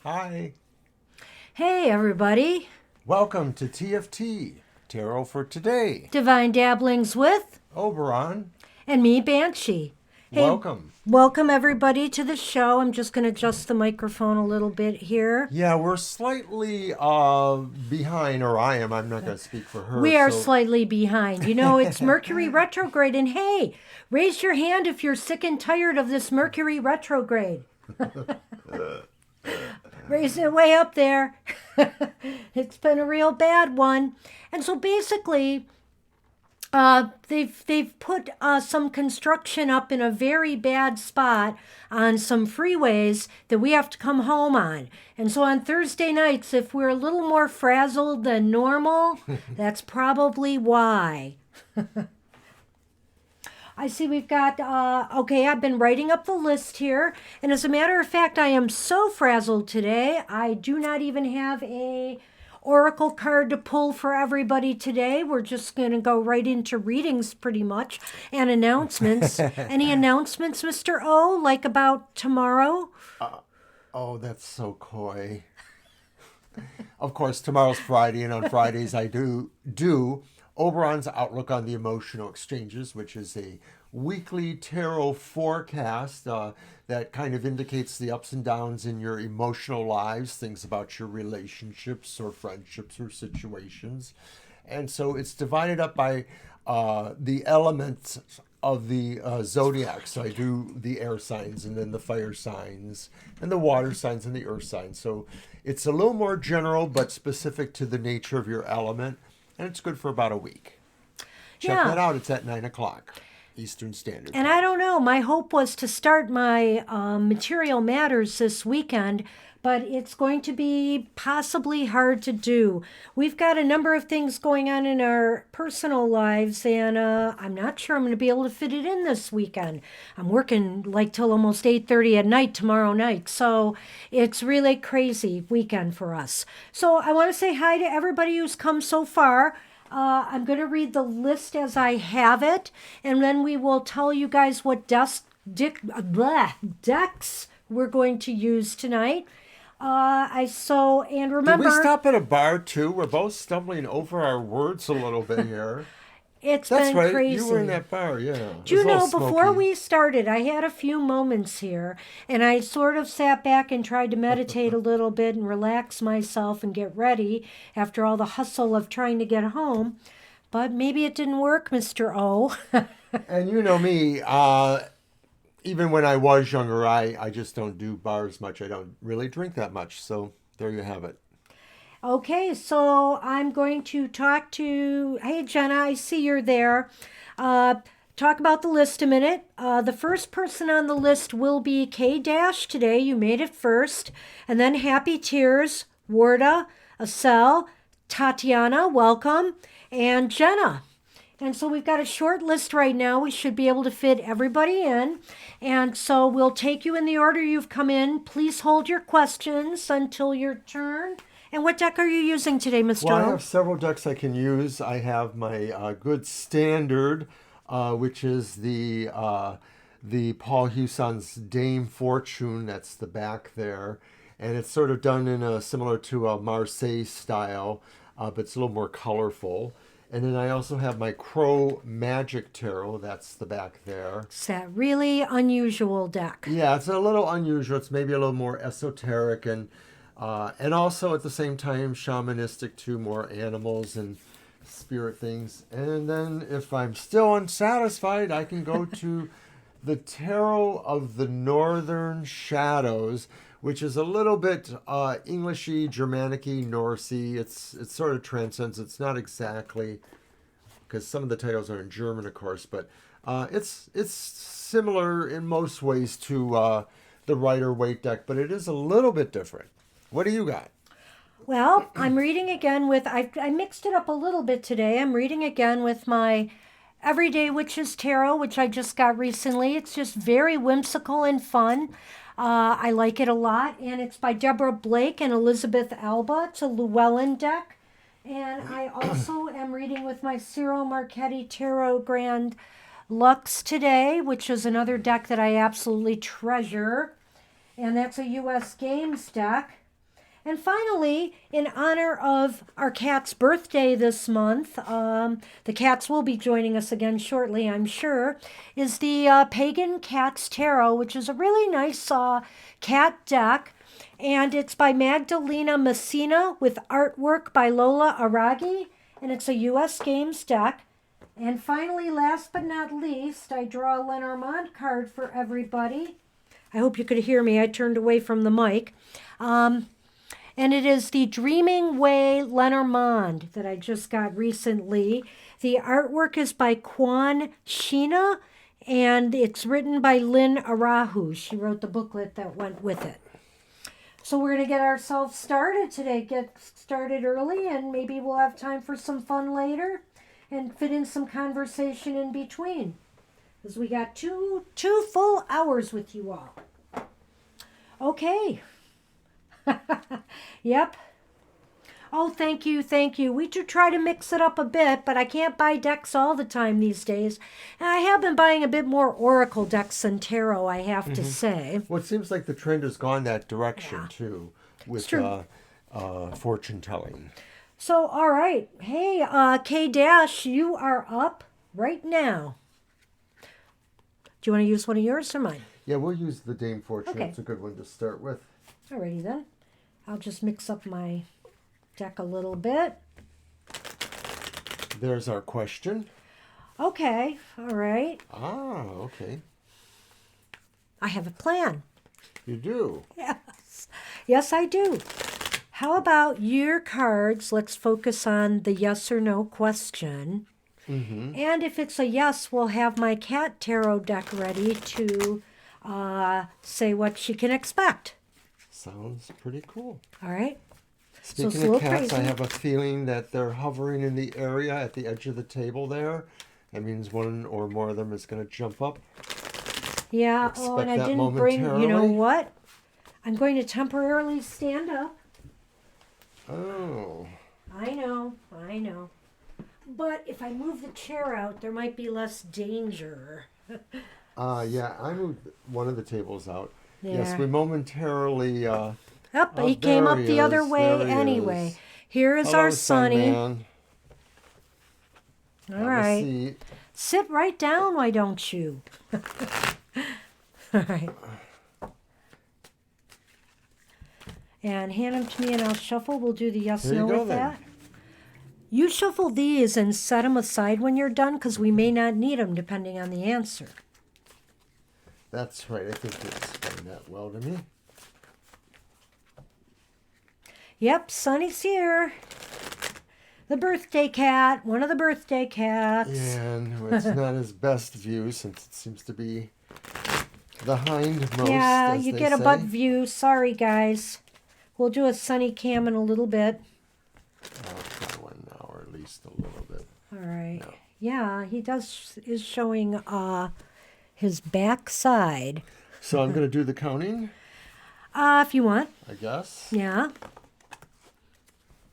Hi. Hey, everybody. Welcome to TFT, Tarot for Today. Divine Dabblings with, Oberon, and me, Banshee. Hey, welcome. welcome everybody to the show. I'm just going to adjust the microphone a little bit here. Yeah, we're slightly behind, or I am. I'm not going to speak for her. We are So, slightly behind. You know, it's Mercury retrograde, and hey, raise your hand if you're sick and tired of this Mercury retrograde. Raise it way up there. It's been a real bad one. And so basically, they've put some construction up in a very bad spot on some freeways that we have to come home on. And so on Thursday nights, if we're a little more frazzled than normal, that's probably why. I see we've got, okay, I've been writing up the list here. And as a matter of fact, I am so frazzled today, I do not even have a oracle card to pull for everybody today. We're just going to go right into readings pretty much and announcements. Any announcements, Mr. O, like about tomorrow? oh, that's so coy. Of course, tomorrow's Friday, and on Fridays I do Oberon's Outlook on the Emotional Exchanges, which is a weekly tarot forecast that kind of indicates the ups and downs in your emotional lives, things about your relationships or friendships or situations. And so it's divided up by the elements of the zodiac. So I do the air signs and then the fire signs and the water signs and the earth signs. So it's a little more general but specific to the nature of your element. And it's good for about a week. Check Yeah. that out. It's at 9 o'clock Eastern Standard And Time. I don't know, my hope was to start my material matters this weekend, but it's going to be possibly hard to do. We've got a number of things going on in our personal lives, and I'm not sure I'm going to be able to fit it in this weekend. I'm working like till almost 8:30 at night tomorrow night, so it's really crazy weekend for us. So I want to say hi to everybody who's come so far. I'm going to read the list as I have it, and then we will tell you guys what decks we're going to use tonight. And Did we remember, stop at a bar too? We're both stumbling over our words a little bit here. it's That's been right. You were in crazy. that bar, yeah. It Do was you a little know, before smoky. we started, I had a few moments here, and I sort of sat back and tried to meditate a little bit and relax myself and get ready after all the hustle of trying to get home. But maybe it didn't work, Mr. O. And you know me, even when I was younger, I just don't do bars much. I don't really drink that much. So there you have it. Okay, so I'm going to talk to. Hey, Jenna, I see you're there. Uh, talk about the list a minute. The first person on the list will be K Dash today. You made it first. And then Happy Tears, Warda, Acel, Tatiana, welcome, and Jenna. And so we've got a short list right now. We should be able to fit everybody in. And so we'll take you in the order you've come in. Please hold your questions until your turn. And what deck are you using today, Well, Mr. I O? have several decks I can use. I have my good standard, which is the Paul Huson's Dame Fortune. That's the back there, and it's sort of done in a similar to a Marseille style, but it's a little more colorful. And then I also have my Crow Magic Tarot. That's the back there. It's that really unusual deck. Yeah, it's a little unusual. It's maybe a little more esoteric and also at the same time shamanistic too, more animals and spirit things. And then if I'm still unsatisfied, I can go to the Tarot of the Northern Shadows, which is a little bit Englishy, Germanicy, Norsey. It sort of transcends. It's not exactly because some of the titles are in German, of course, but it's similar in most ways to the Rider Waite deck, but it is a little bit different. What do you got? Well, I'm reading again with, I mixed it up a little bit today. I'm reading again with my Everyday Witches Tarot, which I just got recently. It's just very whimsical and fun. I like it a lot, and it's by Deborah Blake and Elizabeth Alba. It's a Llewellyn deck. And I also am reading with my Ciro Marchetti Tarot Grand Lux today, which is another deck that I absolutely treasure. And that's a US Games deck. And finally, in honor of our cat's birthday this month, the cats will be joining us again shortly, I'm sure, is the Pagan Cats Tarot, which is a really nice cat deck. And it's by Magdalena Messina with artwork by Lola Aragi. And it's a U.S. Games deck. And finally, last but not least, I draw a Lenormand card for everybody. I hope you could hear me. I turned away from the mic. And it is the Dreaming Way Lenormand that I just got recently. The artwork is by Kwan Sheena, and it's written by Lynn Arahu. She wrote the booklet that went with it. So we're going to get ourselves started today. Get started early, and maybe we'll have time for some fun later and fit in some conversation in between. Because we got two full hours with you all. Okay. Yep. Oh, thank you, thank you. We do try to mix it up a bit, but I can't buy decks all the time these days. And I have been buying a bit more Oracle decks than Tarot, I have to say. Well, it seems like the trend has gone that direction, Yeah. too, with true. fortune telling. So, all right. Hey, K-Dash, you are up right now. Do you want to use one of yours or mine? Yeah, we'll use the Dame Fortune. Okay. It's a good one to start with. Alrighty then. I'll just mix up my deck a little bit. There's our question. Okay, all right. Ah, okay. I have a plan. You do? Yes. Yes, I do. How about your cards? Let's focus on the yes or no question. Mm-hmm. And if it's a yes, we'll have my cat tarot deck ready to say what she can expect. Sounds pretty cool. All right. Speaking of cats, crazy. I have a feeling that they're hovering in the area at the edge of the table there. That means one or more of them is going to jump up. Yeah. Expect Oh, and I that didn't bring. You know momentarily. what? I'm going to temporarily stand up. Oh. I know. But if I move the chair out, there might be less danger. Yeah, I moved one of the tables out. There. Yes, we momentarily... Up, oh, he came there up he the other is, way there he anyway. is. Here is Hello, our Sonny. Sunman. All Have a right. seat. Sit right down, why don't you? All right. And hand them to me and I'll shuffle. We'll do the yes, Here you no go, with then. that. You shuffle these and set them aside when you're done because we may not need them depending on the answer. That's right. I think you explained that well to me. Yep, Sonny's here. The birthday cat, one of the birthday cats. And it's not his best view since it seems to be the hindmost. Yeah, as you they get a say. butt view. Sorry, guys. We'll do a Sunny cam in a little bit. I'll try one now, or at least a little bit. All right. No. Yeah, he is showing his backside. So I'm going to do the counting, If you want. I guess. Yeah.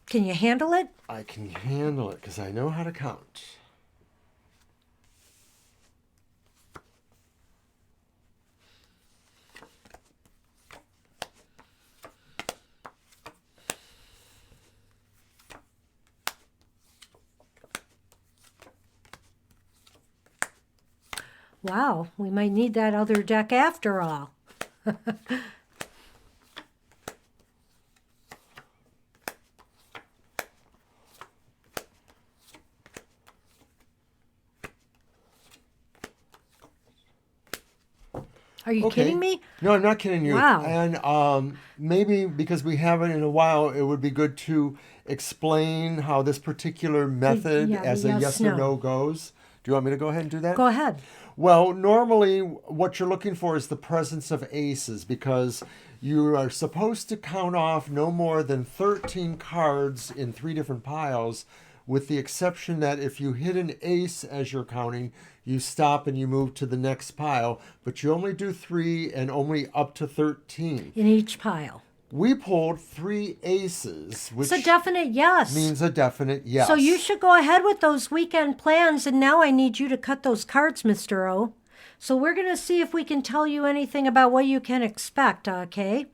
Can you handle it? I can handle it because I know how to count. Wow, we might need that other deck after all. Are you Okay. kidding me? No, I'm not kidding you. Wow. And maybe because we haven't in a while, it would be good to explain how this particular method yeah, the as a yes, yes or no. no goes. Do you want me to go ahead and do that? Go ahead. Well, normally what you're looking for is the presence of aces because you are supposed to count off no more than 13 cards in 3 different piles, with the exception that if you hit an ace as you're counting, you stop and you move to the next pile, but you only do 3 and only up to 13. In each pile. We pulled 3 aces, which It's a definite yes. means a definite yes. So you should go ahead with those weekend plans, and now I need you to cut those cards, Mr. O. So we're going to see if we can tell you anything about what you can expect, okay?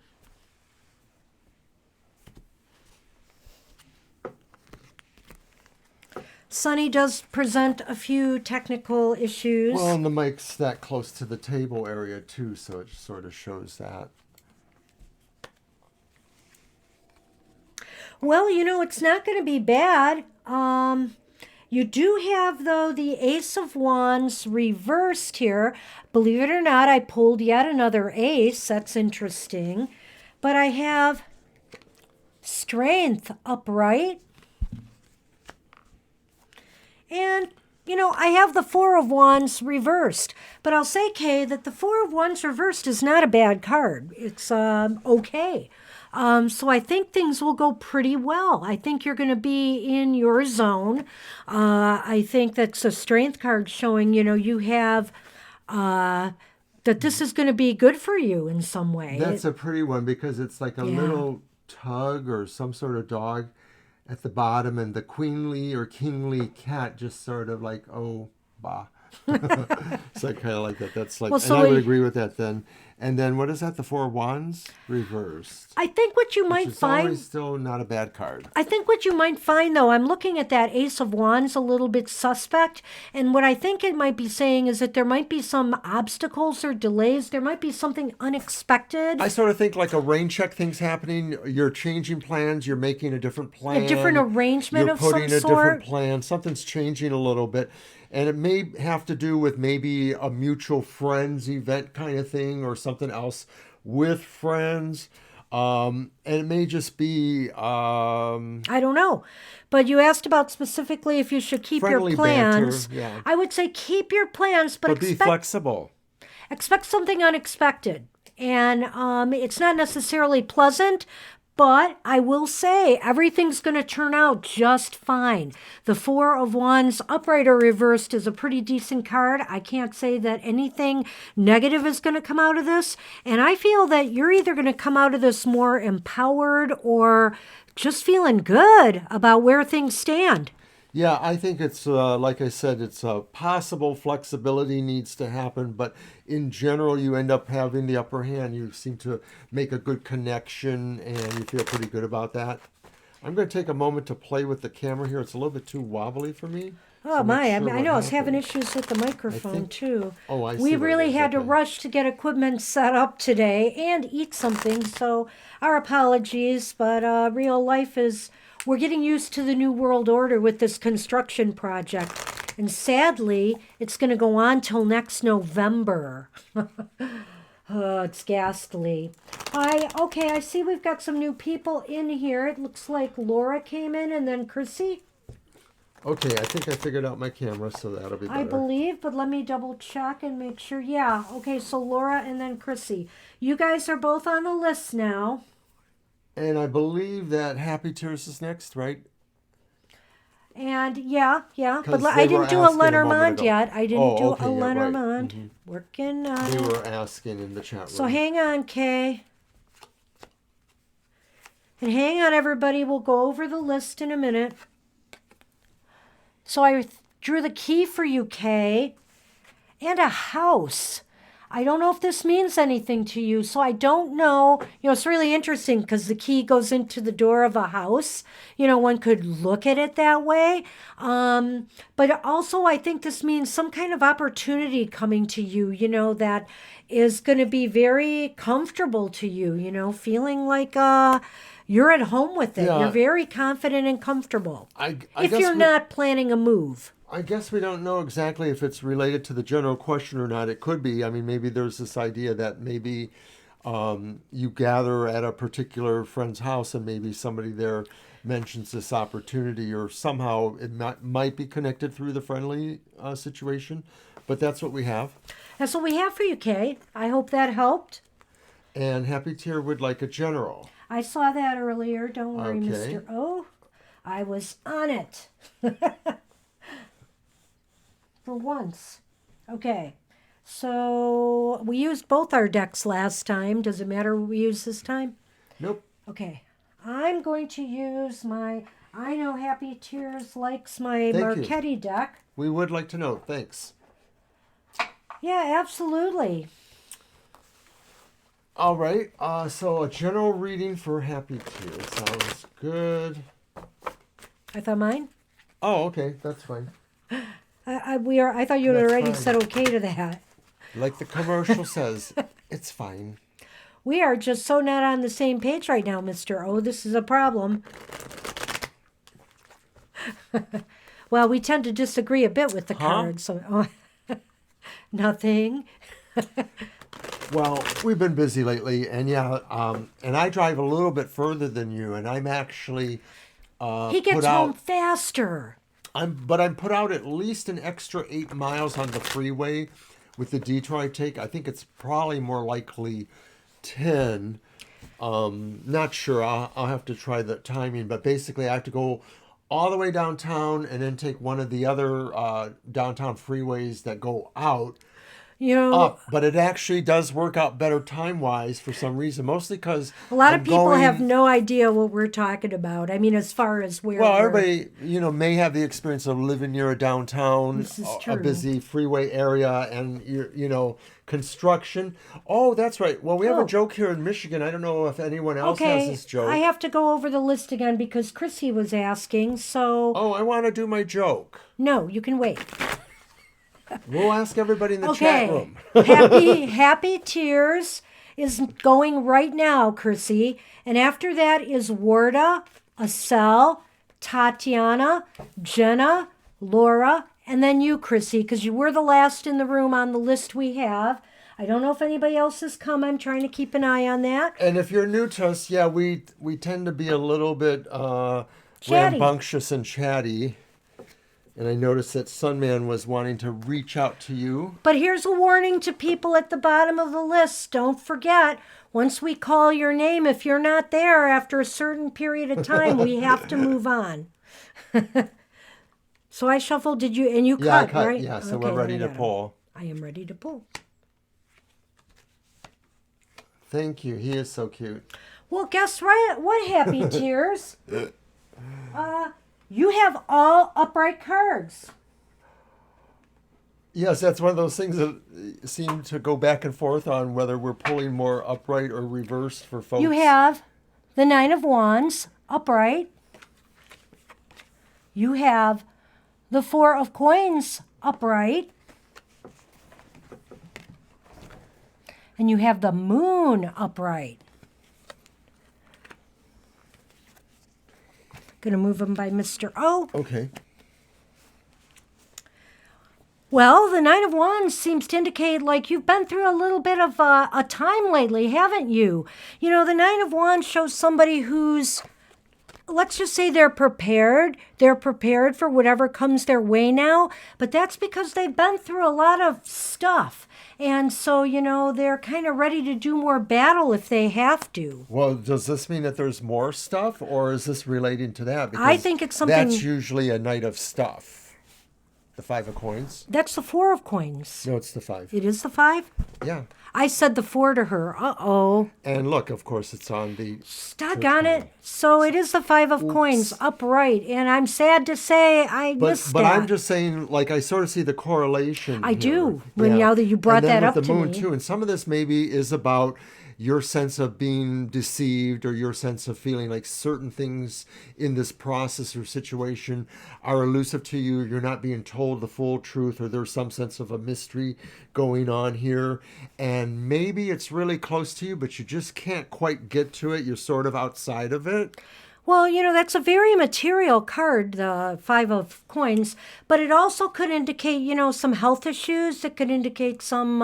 Sonny does present a few technical issues. Well, and the mic's that close to the table area too, so it sort of shows that. Well, it's not going to be bad. You do have, though, the Ace of Wands reversed here. Believe it or not, I pulled yet another ace. That's interesting. But I have Strength upright. And, I have the Four of Wands reversed. But I'll say, Kay, that the Four of Wands reversed is not a bad card. It's okay. So I think things will go pretty well. I think you're going to be in your zone. I think that's a strength card showing, you have that this is going to be good for you in some way. That's a pretty one because it's like a little tug or some sort of dog at the bottom, and the queenly or kingly cat just sort of like, oh, bah. So I kind of like that. That's like, well, so and I would agree with that then. And then what is that? The Four of Wands reversed. I think what you might find always still not a bad card. I think what you might find, though, I'm looking at that Ace of Wands a little bit suspect, and what I think it might be saying is that there might be some obstacles or delays. There might be something unexpected. I sort of think like a rain check thing's happening. You're changing plans. You're making a different plan. A different arrangement of some sort. You're putting a different plan. Something's changing a little bit. And it may have to do with maybe a mutual friends event kind of thing or something else with friends. And it may just be... I don't know. But you asked about specifically if you should keep your plans. Banter, yeah. I would say keep your plans, but be flexible. Expect something unexpected. And it's not necessarily pleasant, but I will say everything's going to turn out just fine. The Four of Wands upright or reversed is a pretty decent card. I can't say that anything negative is going to come out of this. And I feel that you're either going to come out of this more empowered or just feeling good about where things stand. Yeah, I think it's, like I said, it's possible flexibility needs to happen, but in general, you end up having the upper hand. You seem to make a good connection, and you feel pretty good about that. I'm going to take a moment to play with the camera here. It's a little bit too wobbly for me. Oh, so my. I know I was having issues with the microphone, too. Oh, I see. We really had to rush to get equipment set up today and eat something, so our apologies, but real life is... We're getting used to the new world order with this construction project. And sadly, it's going to go on till next November. Oh, it's ghastly. Okay, I see we've got some new people in here. It looks like Laura came in and then Chrissy. Okay, I think I figured out my camera, so that'll be better. I believe, but let me double check and make sure. Yeah, okay, so Laura and then Chrissy. You guys are both on the list now. And I believe that Happy Tears is next, right? And yeah, but I didn't do a Lenormand yet. I didn't do a Lenormand. Right. Mm-hmm. Working on it. They were asking in the chat room. So hang on, Kay. And hang on, everybody. We'll go over the list in a minute. So I drew the key for you, Kay. And a house. I don't know if this means anything to you, so I don't know. It's really interesting because the key goes into the door of a house. One could look at it that way. But also I think this means some kind of opportunity coming to you, that is going to be very comfortable to you, feeling like you're at home with it. Yeah. You're very confident and comfortable. If you're not planning a move. I guess we don't know exactly if it's related to the general question or not. It could be. I mean, maybe there's this idea that maybe you gather at a particular friend's house and maybe somebody there mentions this opportunity, or somehow it might be connected through the friendly situation. But that's what we have. That's what we have for you, Kay. I hope that helped. And Happy Tier would like a general. I saw that earlier. Don't worry, okay. Mr. O. I was on it. For once. Okay. So we used both our decks last time. Does it matter what we use this time? Nope. Okay. I'm going to use my... I know Happy Tears likes my Marchetti deck. We would like to know. Thanks. Yeah, absolutely. All right. So a general reading for Happy Tears. Sounds good. I thought mine? Oh, okay, that's fine. I thought you had That's already fine. said okay to that. Like the commercial says, it's fine. We are just so not on the same page right now, Mr. O. This is a problem. Well, we tend to disagree a bit with the Huh? cards. So, nothing. Well, we've been busy lately, and yeah, and I drive a little bit further than you, and I'm actually He put gets home out. faster. I'm put out at least an extra 8 miles on the freeway with the detour I take. I think it's probably more likely 10. Not sure. I'll have to try the timing, but basically I have to go all the way downtown and then take one of the other downtown freeways that go out You know, up. But it actually does work out better time wise for some reason, mostly because a lot of I'm people have going. no idea what we're talking about. I mean, as far as where Well, we're. everybody, may have the experience of living near a downtown, This is a true. busy freeway area, and construction. Oh, that's right. Well, we have a Oh. joke here in Michigan. I don't know if anyone else has Okay, this joke. I have to go over the list again because Chrissy was asking. So, Oh, I want to do my joke. no, you can wait. We'll ask everybody in the chat Okay. room. Happy Tears is going right now, Chrissy. And after that is Warda, Acel, Tatiana, Jenna, Laura, and then you, Chrissy, because you were the last in the room on the list we have. I don't know if anybody else has come. I'm trying to keep an eye on that. And if you're new to us, yeah, we tend to be a little bit Chatty. rambunctious and chatty. And I noticed that Sunman was wanting to reach out to you. But here's a warning to people at the bottom of the list. Don't forget, once we call your name, if you're not there after a certain period of time, we have to move on. So I shuffled. Did you? And you Yeah, I cut, cut. right? Yeah, so Okay, we're ready then to I got 'em. pull. I am ready to pull. Thank you. He is so cute. Well, guess what, Happy Tears? You have all upright cards. Yes, that's one of those things that seem to go back and forth on whether we're pulling more upright or reversed for folks. You have the Nine of Wands upright. You have the Four of Coins upright. And you have the Moon upright. Gonna move them by Mr. O. Okay. Well, the Nine of Wands seems to indicate like you've been through a little bit of a time lately, haven't you? You know, the Nine of Wands shows somebody who's, let's just say they're prepared. They're prepared for whatever comes their way now, but that's because they've been through a lot of stuff. And so, they're kind of ready to do more battle if they have to. Well, does this mean that there's more stuff, or is this relating to that? I think it's something. That's usually a night of stuff. The Five of Coins. That's the Four of Coins. No, it's the five. It is the five? Yeah. I said the four to her. Uh-oh. And look, of course, it's on the. Doggone it. So it is the Five of Coins upright. And I'm sad to say I missed But that. I'm just saying, like, I sort of see the correlation. I here. do, when now that you brought and then that up with the to moon me. too. And some of this maybe is about your sense of being deceived, or your sense of feeling like certain things in this process or situation are elusive to you. You're not being told the full truth, or there's some sense of a mystery going on here. And maybe it's really close to you, but you just can't quite get to it. You're sort of outside of it. Well, that's a very material card, the Five of Coins, but it also could indicate, some health issues. It could indicate some,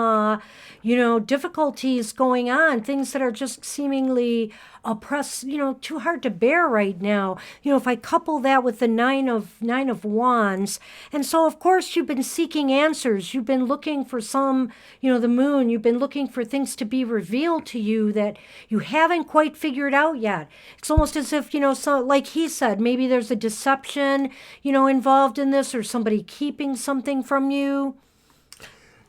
difficulties going on, things that are just seemingly oppressed, too hard to bear right now. If I couple that with the Nine of Wands, and so of course you've been seeking answers. You've been looking for some, the moon. You've been looking for things to be revealed to you that you haven't quite figured out yet. It's almost as if, so like he said, maybe there's a deception, involved in this, or somebody keeping something from you.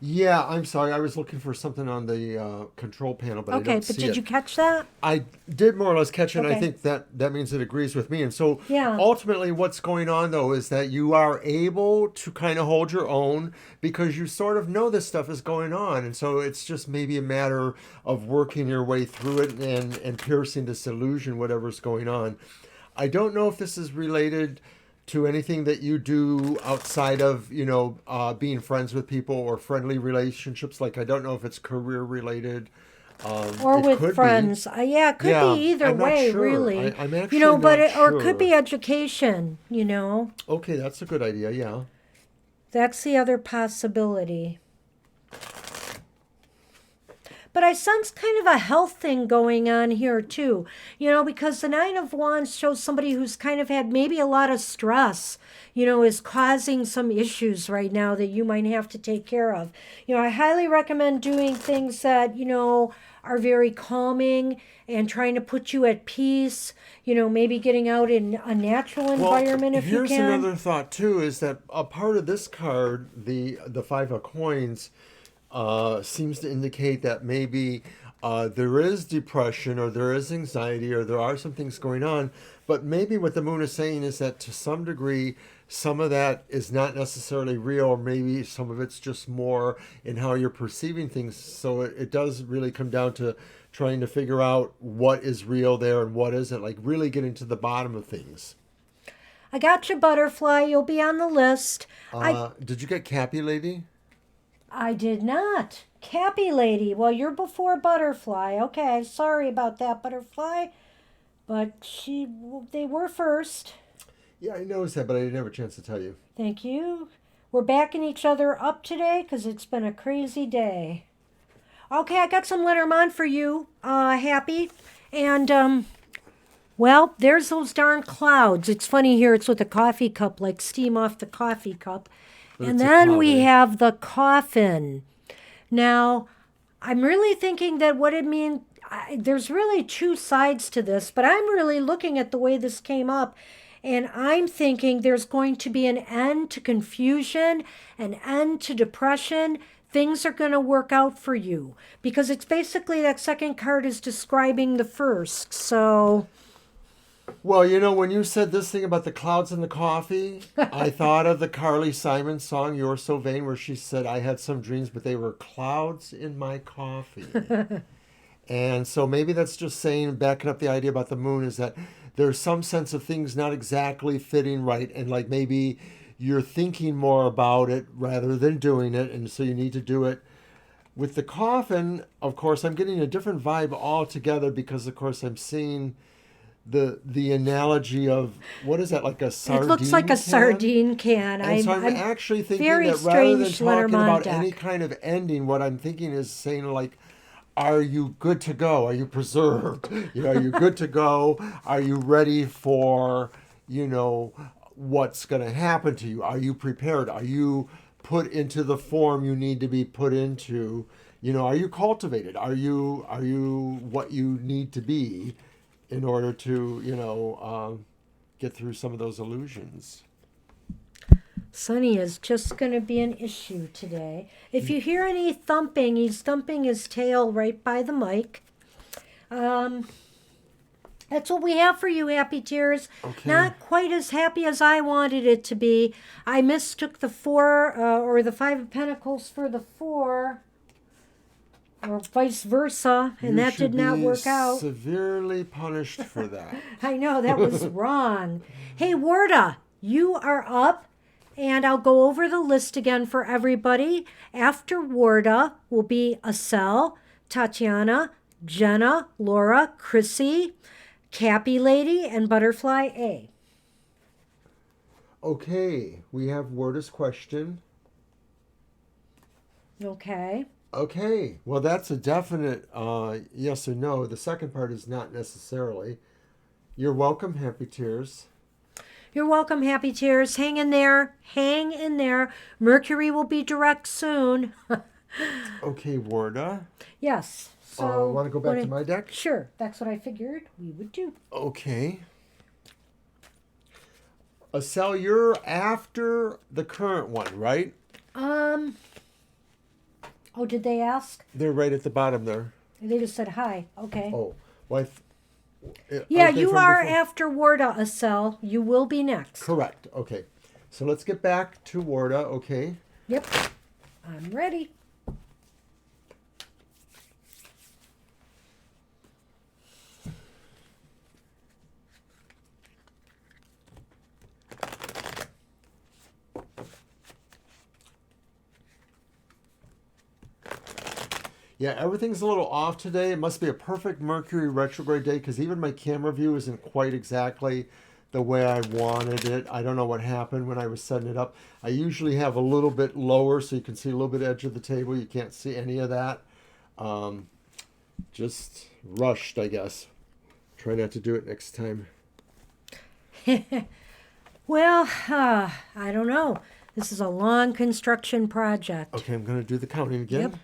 Yeah, I'm sorry. I was looking for something on the control panel, but I Okay, don't but see did it. you catch that? I did more or less catch it, and I Okay. think that means it agrees with me. And so Yeah. ultimately what's going on, though, is that you are able to kind of hold your own because you sort of know this stuff is going on. And so it's just maybe a matter of working your way through it and piercing this illusion, whatever's going on. I don't know if this is related to anything that you do outside of, being friends with people or friendly relationships? Like, I don't know if it's career related. Or It with could be. friends. Yeah, it could Yeah, be either I'm not way, sure. really. I'm actually But not or it could sure. be education. Okay, that's a good idea. Yeah. That's the other possibility. But I sense kind of a health thing going on here too, because the Nine of Wands shows somebody who's kind of had maybe a lot of stress, is causing some issues right now that you might have to take care of. I highly recommend doing things that, are very calming and trying to put you at peace, maybe getting out in a natural environment if you here's can. another thought too: is that a part of this card, the Five of Coins, seems to indicate that maybe there is depression or there is anxiety or there are some things going on. But maybe what the moon is saying is that to some degree, some of that is not necessarily real, or maybe some of it's just more in how you're perceiving things. So it does really come down to trying to figure out what is real there and what isn't, like really getting to the bottom of things. I got your butterfly. You'll be on the list. Did you get Cappy Lady? I did not. Cappy lady. Well, you're before butterfly. Okay, sorry about that, butterfly. But they were first. Yeah, I noticed that, but I didn't have a chance to tell you. Thank you. We're backing each other up today because it's been a crazy day. Okay, I got some Lenormand for you, Happy. And, well, there's those darn clouds. It's funny here, it's with a coffee cup, like steam off the coffee cup. But And it's a then we cloud, eh? have the coffin. Now, I'm really thinking that what it means, there's really two sides to this, but I'm really looking at the way this came up, and I'm thinking there's going to be an end to confusion, an end to depression. Things are going to work out for you because it's basically that second card is describing the first. So, Well, when you said this thing about the clouds and the coffee, I thought of the Carly Simon song, You're So Vain, where she said, I had some dreams, but they were clouds in my coffee. And so maybe that's just saying, backing up the idea about the moon, is that there's some sense of things not exactly fitting right. And like maybe you're thinking more about it rather than doing it. And so you need to do it. With the coffin, of course, I'm getting a different vibe altogether because, of course, I'm seeing the analogy of, what is that, like a sardine it looks like a can? sardine can. And so I'm I'm actually thinking very that rather than strange talking Lenormand about deck. any kind of ending, what I'm thinking is saying, like, are you good to go? Are you preserved? Are you good to go? Are you ready for, what's going to happen to you? Are you prepared? Are you put into the form you need to be put into? Are you cultivated? Are you what you need to be in order to, get through some of those illusions? Sonny is just going to be an issue today. If you hear any thumping, he's thumping his tail right by the mic. That's what we have for you, Happy Tears. Okay. Not quite as happy as I wanted it to be. I mistook the four or the Five of Pentacles for the four, or vice versa, and that did not work out. Severely punished for that. I know, that was wrong. Hey, Warda, you are up. And I'll go over the list again for everybody. After Warda will be Acel, Tatiana, Jenna, Laura, Chrissy, Cappy Lady, and Butterfly A. Okay, we have Warda's question. Okay. Okay, well, that's a definite yes or no. The second part is not necessarily. You're welcome, Happy Tears. You're welcome, Happy Tears. Hang in there. Hang in there. Mercury will be direct soon. Okay, Warda. Yes. So, want to go back to my deck? Sure. That's what I figured we would do. Okay. Acel, you're after the current one, right? Oh, did they ask? They're right at the bottom there. They just said hi. Okay. Oh, well, Yeah, aren't they you from are before? after Warda, Acel. You will be next. Correct. Okay. So let's get back to Warda, okay? Yep. I'm ready. Yeah, everything's a little off today. It must be a perfect Mercury retrograde day because even my camera view isn't quite exactly the way I wanted it. I don't know what happened when I was setting it up. I usually have a little bit lower so you can see a little bit edge of the table. You can't see any of that. Just rushed, I guess. Try not to do it next time. Well, I don't know. This is a long construction project. Okay, I'm going to do the counting again. Yep.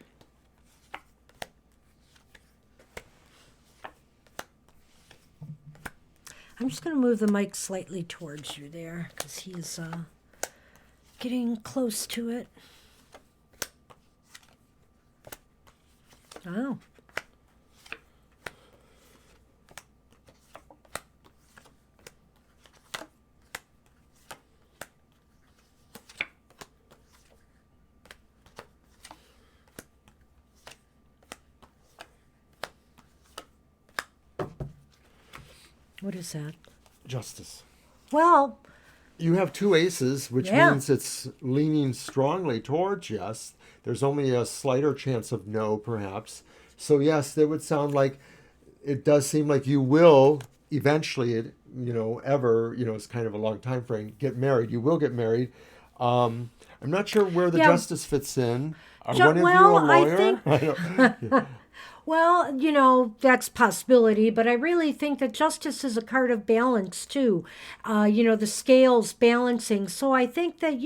I'm just going to move the mic slightly towards you there because he's getting close to it. Oh. What is that? Justice. Well, You have two aces, which Yeah. means it's leaning strongly towards yes. There's only a slighter chance of no, perhaps. So yes, that would sound like it does seem like you will eventually, it's kind of a long time frame, get married. You will get married. I'm not sure where the Yeah. justice fits in. Are Ju- one of you a well, I lawyer? think- well, that's possibility, but I really think that justice is a card of balance too. The scales balancing. So I think that,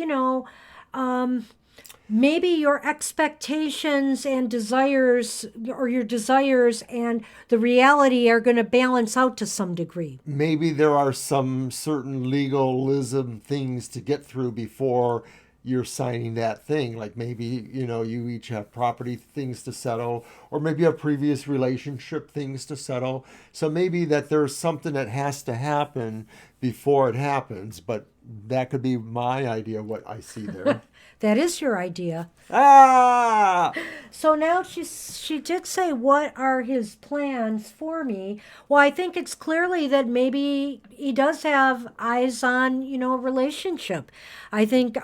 maybe your expectations and desires, or your desires and the reality, are going to balance out to some degree. Maybe there are some certain legalism things to get through before you're signing that thing. Like maybe, you each have property things to settle, or maybe you have previous relationship things to settle. So maybe that there's something that has to happen before it happens, but that could be my idea of what I see there. That is your idea. Ah! So now she did say, what are his plans for me? Well, I think it's clearly that maybe he does have eyes on, a relationship. I think,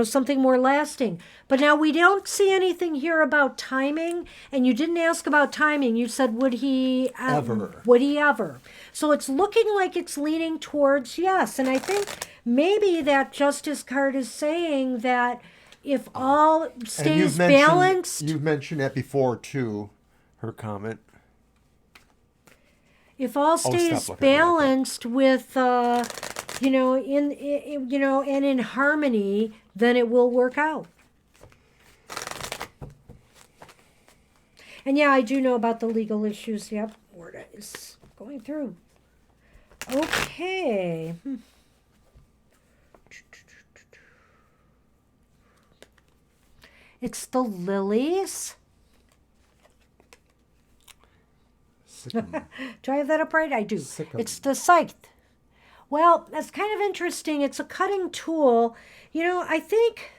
something more lasting. But now we don't see anything here about timing. And you didn't ask about timing. You said, would he Ever. Would he ever? So it's looking like it's leaning towards yes. And I think maybe that justice card is saying that if all And stays balanced, you've mentioned that before too, her comment. if all stop stays looking at me like that. balanced with, and in harmony, then it will work out. And yeah, I do know about the legal issues. Yep, word is going through. Okay. It's the lilies. Sycamore. Do I have that upright? I do. Sycamore. It's the scythe. Well, that's kind of interesting. It's a cutting tool. I think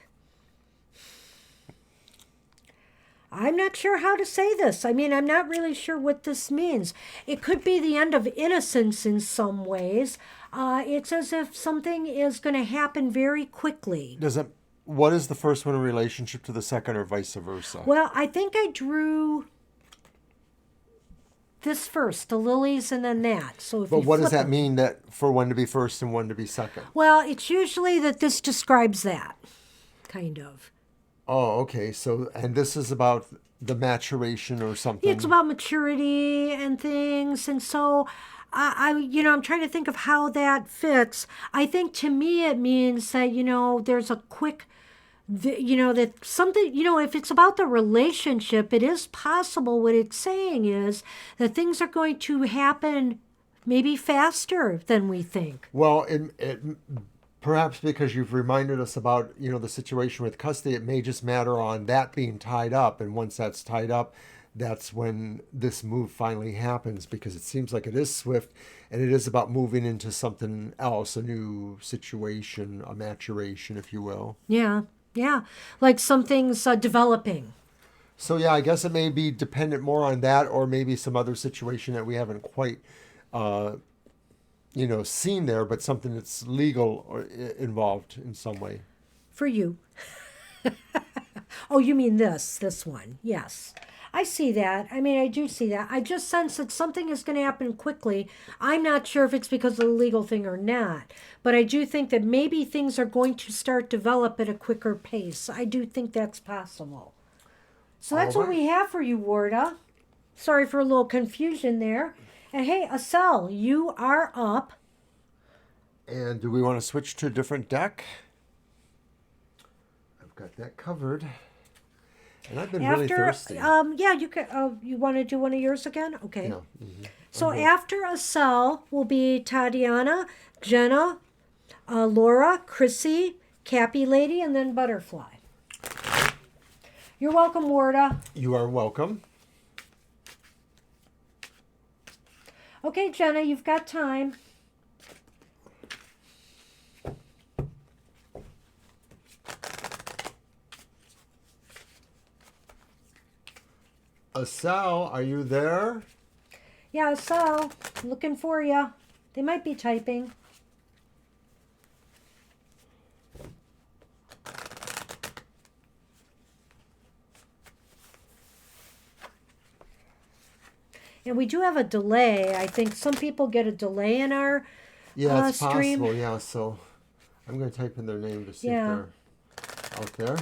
I'm not sure how to say this. I mean, I'm not really sure what this means. It could be the end of innocence in some ways. It's as if something is going to happen very quickly. What is the first one in relationship to the second, or vice versa? Well, I think I drew this first, the lilies, and then that. So if But you what does flip that them- mean, that for one to be first and one to be second? Well, it's usually that this describes that, kind of. Oh, okay. So, and this is about the maturation or something. It's about maturity and things, and so I'm trying to think of how that fits. I think to me it means that there's a quick, that something, if it's about the relationship, it is possible. What it's saying is that things are going to happen maybe faster than we think. Well, it perhaps because you've reminded us about, the situation with custody, it may just matter on that being tied up. And once that's tied up, that's when this move finally happens, because it seems like it is swift and it is about moving into something else, a new situation, a maturation, if you will. Yeah, like something's developing. So yeah, I guess it may be dependent more on that, or maybe some other situation that we haven't quite, seen there, but something that's legal or involved in some way. For you. Oh, you mean this one? Yes. I see that. I mean, I do see that. I just sense that something is going to happen quickly. I'm not sure if it's because of the legal thing or not, but I do think that maybe things are going to start develop at a quicker pace. I do think that's possible. So that's All what right. we have for you, Warda. Sorry for a little confusion there. And hey, Asel, you are up. And do we want to switch to a different deck? I've got that covered. And I've been really thirsty. Yeah, you can. You want to do one of yours again? Okay. Yeah. So Okay. after Asel will be Tatiana, Jenna, Laura, Chrissy, Cappy Lady, and then Butterfly. You're welcome, Warda. You are welcome. Okay, Jenna, you've got time. Asal, are you there? Yeah, Asel, looking for you. They might be typing. And we do have a delay. I think some people get a delay in our Yeah, it's stream. possible. Yeah, so I'm going to type in their name to see Yeah. if they're out there.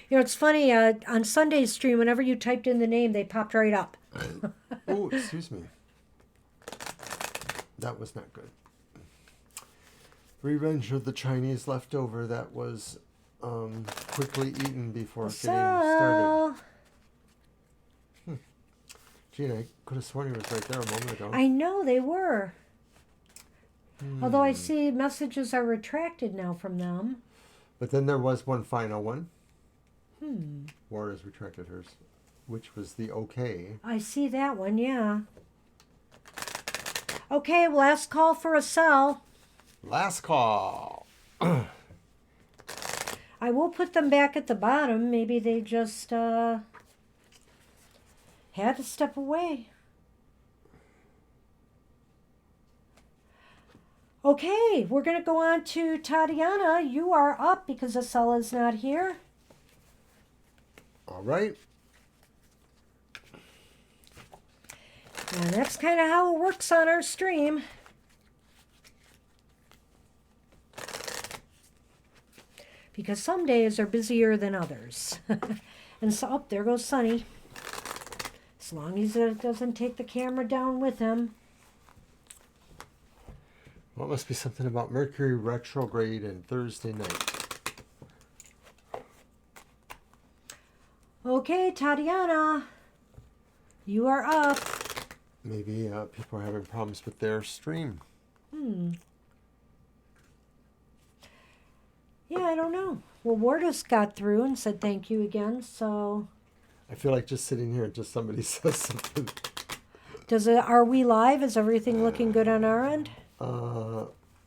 You know, it's funny, on Sunday's stream, whenever you typed in the name, they popped right up. Oh, excuse me. That was not good. Revenge of the Chinese leftover that was quickly eaten before getting started. Gee, I could have sworn he was right there a moment ago. I know they were. Although I see messages are retracted now from them. But then there was one final one. Warda's retracted hers, which was the okay. I see that one, yeah. Okay, last call for Asel. Last call. I will put them back at the bottom. Maybe they just had to step away. Okay, we're going to go on to Tatiana. You are up because Asel is not here. All right. And that's kind of how it works on our stream. Because some days are busier than others. And so, oh, there goes Sunny. As long as it doesn't take the camera down with him. Well, it must be something about Mercury retrograde and Thursday night. Okay, Tatiana, you are up. Maybe people are having problems with their stream. Yeah, I don't know. Well, Warda's got through and said thank you again, so... I feel like just sitting here until somebody says something. Are we live? Is everything looking good on our end?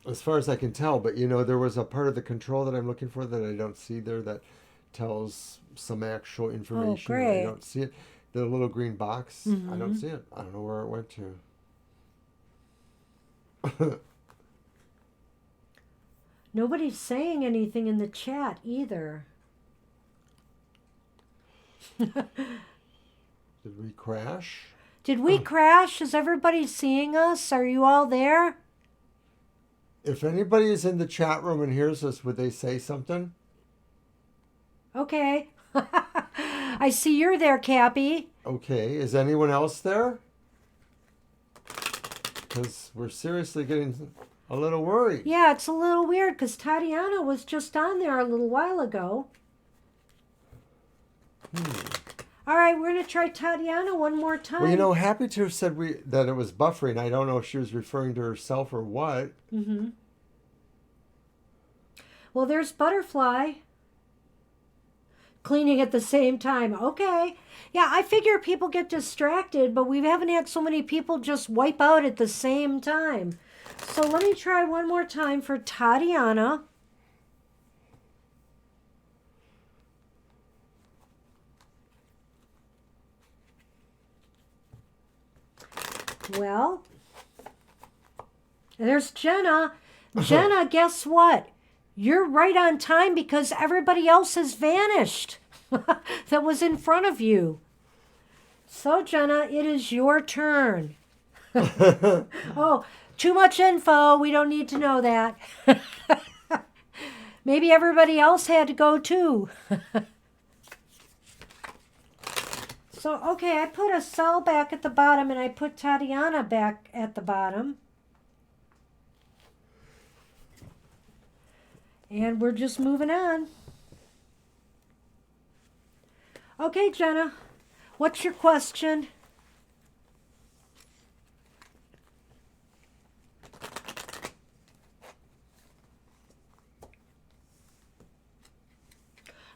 As far as I can tell, but you know, there was a part of the control that I'm looking for that I don't see there that tells some actual information. great. I don't see it. The little green box, I don't see it. I don't know where it went to. Nobody's saying anything in the chat either. Did we crash? Did we crash? Is everybody seeing us? Are you all there? If anybody is in the chat room and hears us, would they say something? Okay. I see you're there, Cappy. Okay, is anyone else there? Because we're seriously getting a little worried. Yeah, it's a little weird because Tatiana was just on there a little while ago. All right, we're going to try Tatiana one more time. Well, you know, Happy to have said that it was buffering. I don't know if she was referring to herself or what. Well, there's Butterfly. Cleaning at the same time. Okay. Yeah, I figure people get distracted, but we haven't had so many people just wipe out at the same time. So let me try one more time for Tatiana. Well, there's Jenna. Jenna, guess what? You're right on time because everybody else has vanished. that was in front of you. So, Jenna, it is your turn. Oh, too much info. We don't need to know that. Maybe everybody else had to go too. So, okay, I put Estelle back at the bottom and I put Tatiana back at the bottom. And we're just moving on. Okay, Jenna, what's your question?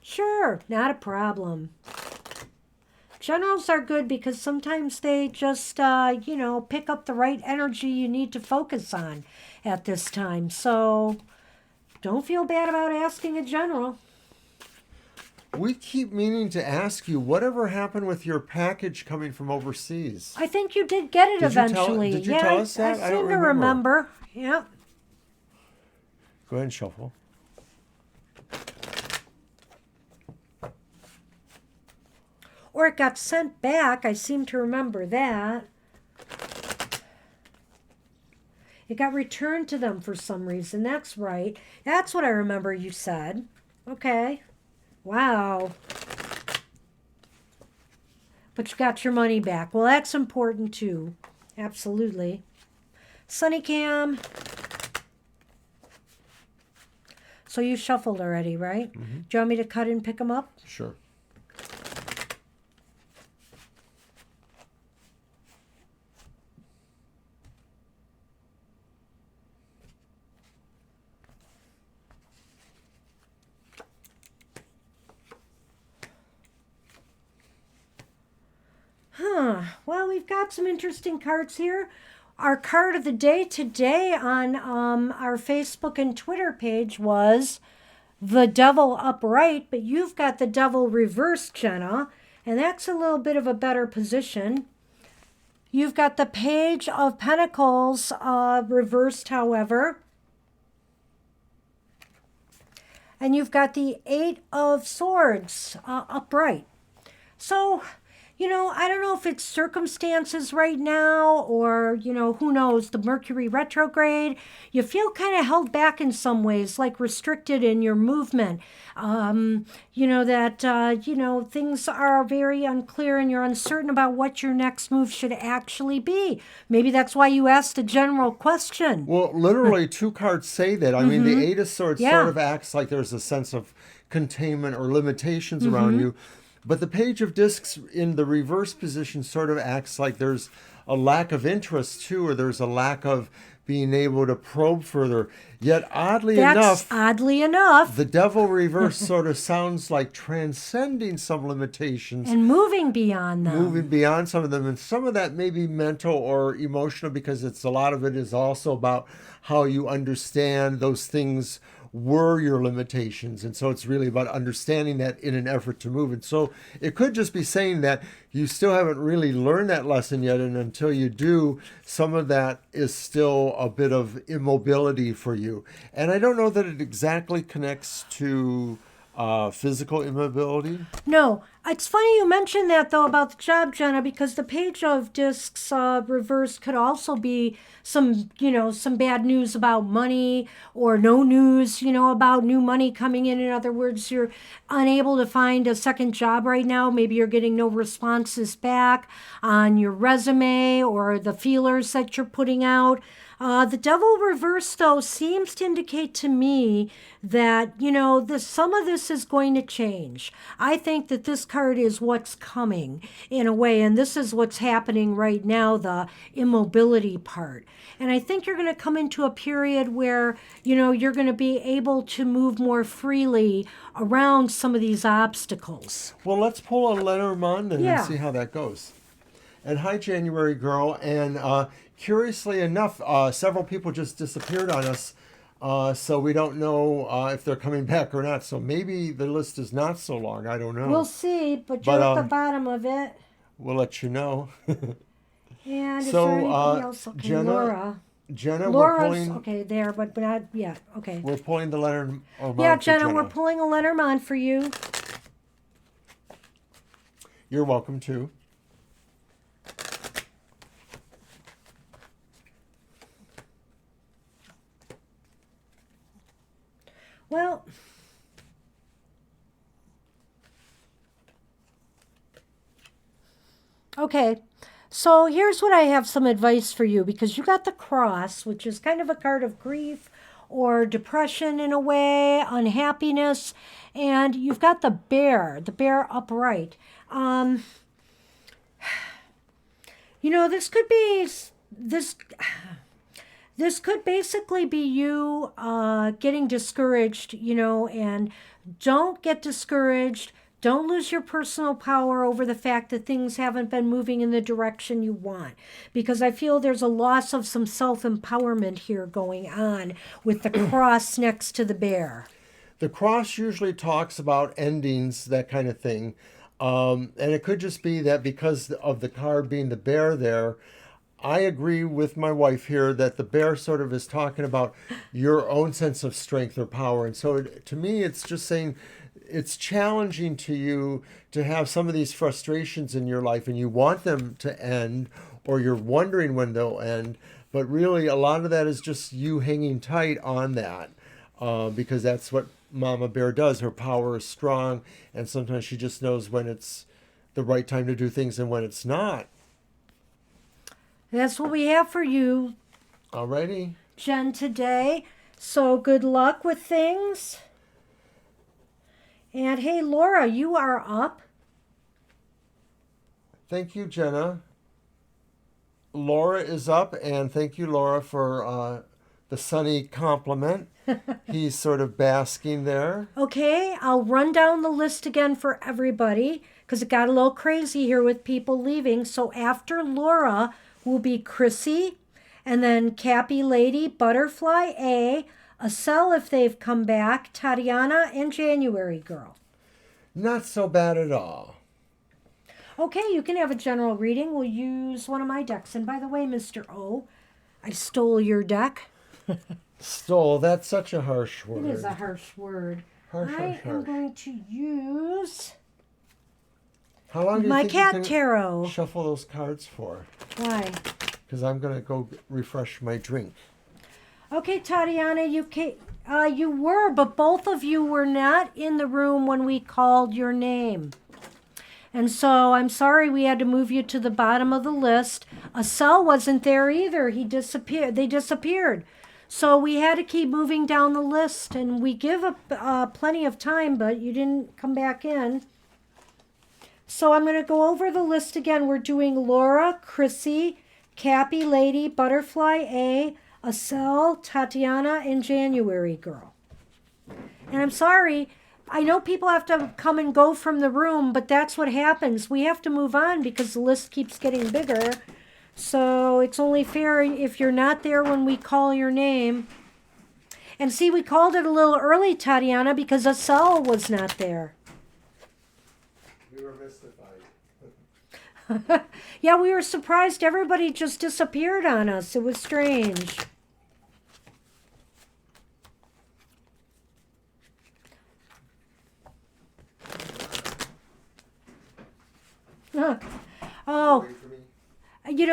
Sure, not a problem. Generals are good because sometimes they just, pick up the right energy you need to focus on at this time. So don't feel bad about asking a general. We keep meaning to ask you, whatever happened with your package coming from overseas? I think you did get it eventually. Did you tell us that? I seem to remember. Yeah. Go ahead and shuffle. Or it got sent back. I seem to remember that. It got returned to them for some reason. That's right. That's what I remember you said. Okay. Wow. But you got your money back. Well, that's important too. Absolutely. Sunny Cam. So you shuffled already, right? Mm-hmm. Do you want me to cut and pick them up? Sure. Well, we've got some interesting cards here. Our card of the day today on our Facebook and Twitter page was the Devil upright, but you've got the Devil reversed, Jenna, and that's a little bit of a better position. You've got the Page of Pentacles reversed, however. And you've got the Eight of Swords upright. So, I don't know if it's circumstances right now or, who knows, the Mercury retrograde. You feel kind of held back in some ways, like restricted in your movement. Things are very unclear and you're uncertain about what your next move should actually be. Maybe that's why you asked a general question. Well, literally, two cards say that. I mean, the Eight of Swords sort of acts like there's a sense of containment or limitations around you. But the Page of Discs in the reverse position sort of acts like there's a lack of interest too, or there's a lack of being able to probe further. Yet oddly enough, the Devil reverse sort of sounds like transcending some limitations. And moving beyond them. Moving beyond some of them. And some of that may be mental or emotional because a lot of it is also about how you understand those things were your limitations. And so it's really about understanding that in an effort to move. And so it could just be saying that you still haven't really learned that lesson yet. And until you do, some of that is still a bit of immobility for you. And I don't know that it exactly connects to physical immobility. No. It's funny you mentioned that, though, about the job, Jenna, because the Page of Discs reversed could also be some bad news about money or no news, about new money coming in. In other words, you're unable to find a second job right now. Maybe you're getting no responses back on your resume or the feelers that you're putting out. The Devil reverse, though, seems to indicate to me that, some of this is going to change. I think that this card is what's coming in a way, and this is what's happening right now, the immobility part. And I think you're going to come into a period where, you're going to be able to move more freely around some of these obstacles. Well, let's pull a Lenormand and see how that goes. And hi, January girl. And curiously enough, several people just disappeared on us, so we don't know if they're coming back or not. So maybe the list is not so long. I don't know. We'll see, but you're at the bottom of it. We'll let you know. And is there anything else? Okay, Laura. Jenna, Laura's, we're pulling... okay, there, but not yet. Okay. We're pulling the Lenormand. Yeah, Jenna, we're pulling a Lenormand for you. You're welcome to. Well, okay. So here's what I have some advice for you because you got the cross, which is kind of a card of grief or depression in a way, unhappiness, and you've got the bear upright. Um, this could be this. This could basically be you getting discouraged, and don't get discouraged. Don't lose your personal power over the fact that things haven't been moving in the direction you want. Because I feel there's a loss of some self empowerment here going on with the cross next to the bear. The cross usually talks about endings, that kind of thing. And it could just be that because of the card being the bear there, I agree with my wife here that the bear sort of is talking about your own sense of strength or power. And so to me, it's just saying it's challenging to you to have some of these frustrations in your life and you want them to end or you're wondering when they'll end. But really, a lot of that is just you hanging tight on that because that's what Mama Bear does. Her power is strong, and sometimes she just knows when it's the right time to do things and when it's not. That's what we have for you, Alrighty. Jen, today. So good luck with things. And hey, Laura, you are up. Thank you, Jenna. Laura is up, and thank you, Laura, for the sunny compliment. He's sort of basking there. Okay, I'll run down the list again for everybody because it got a little crazy here with people leaving. So after Laura will be Chrissy, and then Cappy Lady, Butterfly A, Acel if they've come back, Tatiana, and January Girl. Not so bad at all. Okay, you can have a general reading. We'll use one of my decks. And by the way, Mr. O, I stole your deck. Stole, that's such a harsh word. It is a harsh word. Harsh. I am going to use How long do you my think cat you can tarot. shuffle those cards for? Why? Because I'm going to go refresh my drink. Okay, Tatiana, you were, but both of you were not in the room when we called your name. And so I'm sorry we had to move you to the bottom of the list. Acel wasn't there either. He disappeared. They disappeared. So we had to keep moving down the list, and we give plenty of time, but you didn't come back in. So I'm going to go over the list again. We're doing Laura, Chrissy, Cappy Lady, Butterfly A, Acel, Tatiana, and January Girl. And I'm sorry, I know people have to come and go from the room, but that's what happens. We have to move on because the list keeps getting bigger. So it's only fair if you're not there when we call your name. And see, we called it a little early, Tatiana, because Acel was not there. We were mystified. Yeah, we were surprised. Everybody just disappeared on us. It was strange. Oh,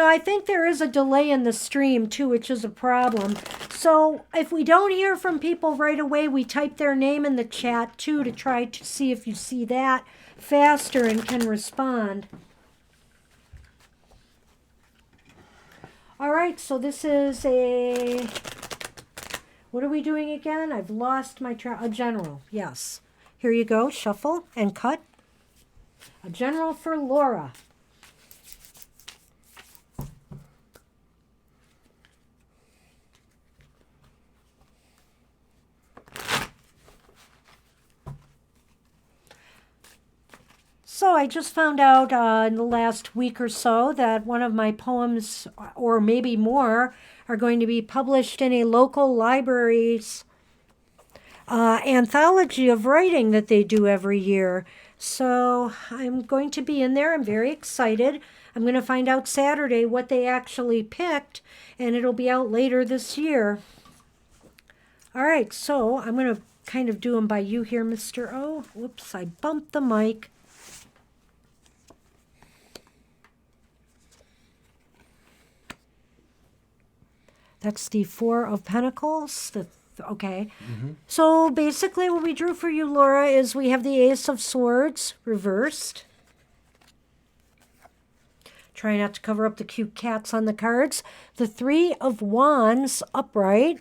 I think there is a delay in the stream too, which is a problem. So if we don't hear from people right away, we type their name in the chat too to try to see if you see that faster and can respond. All right, so this is what are we doing again? I've lost my a general, yes. Here you go, shuffle and cut. A general for Laura. So I just found out in the last week or so that one of my poems, or maybe more, are going to be published in a local library's anthology of writing that they do every year. So I'm going to be in there. I'm very excited. I'm going to find out Saturday what they actually picked, and it'll be out later this year. All right, so I'm going to kind of do them by you here, Mr. O. Whoops, I bumped the mic. That's the Four of Pentacles. Okay. So basically what we drew for you, Laura, is we have the Ace of Swords reversed. Try not to cover up the cute cats on the cards. The Three of Wands upright.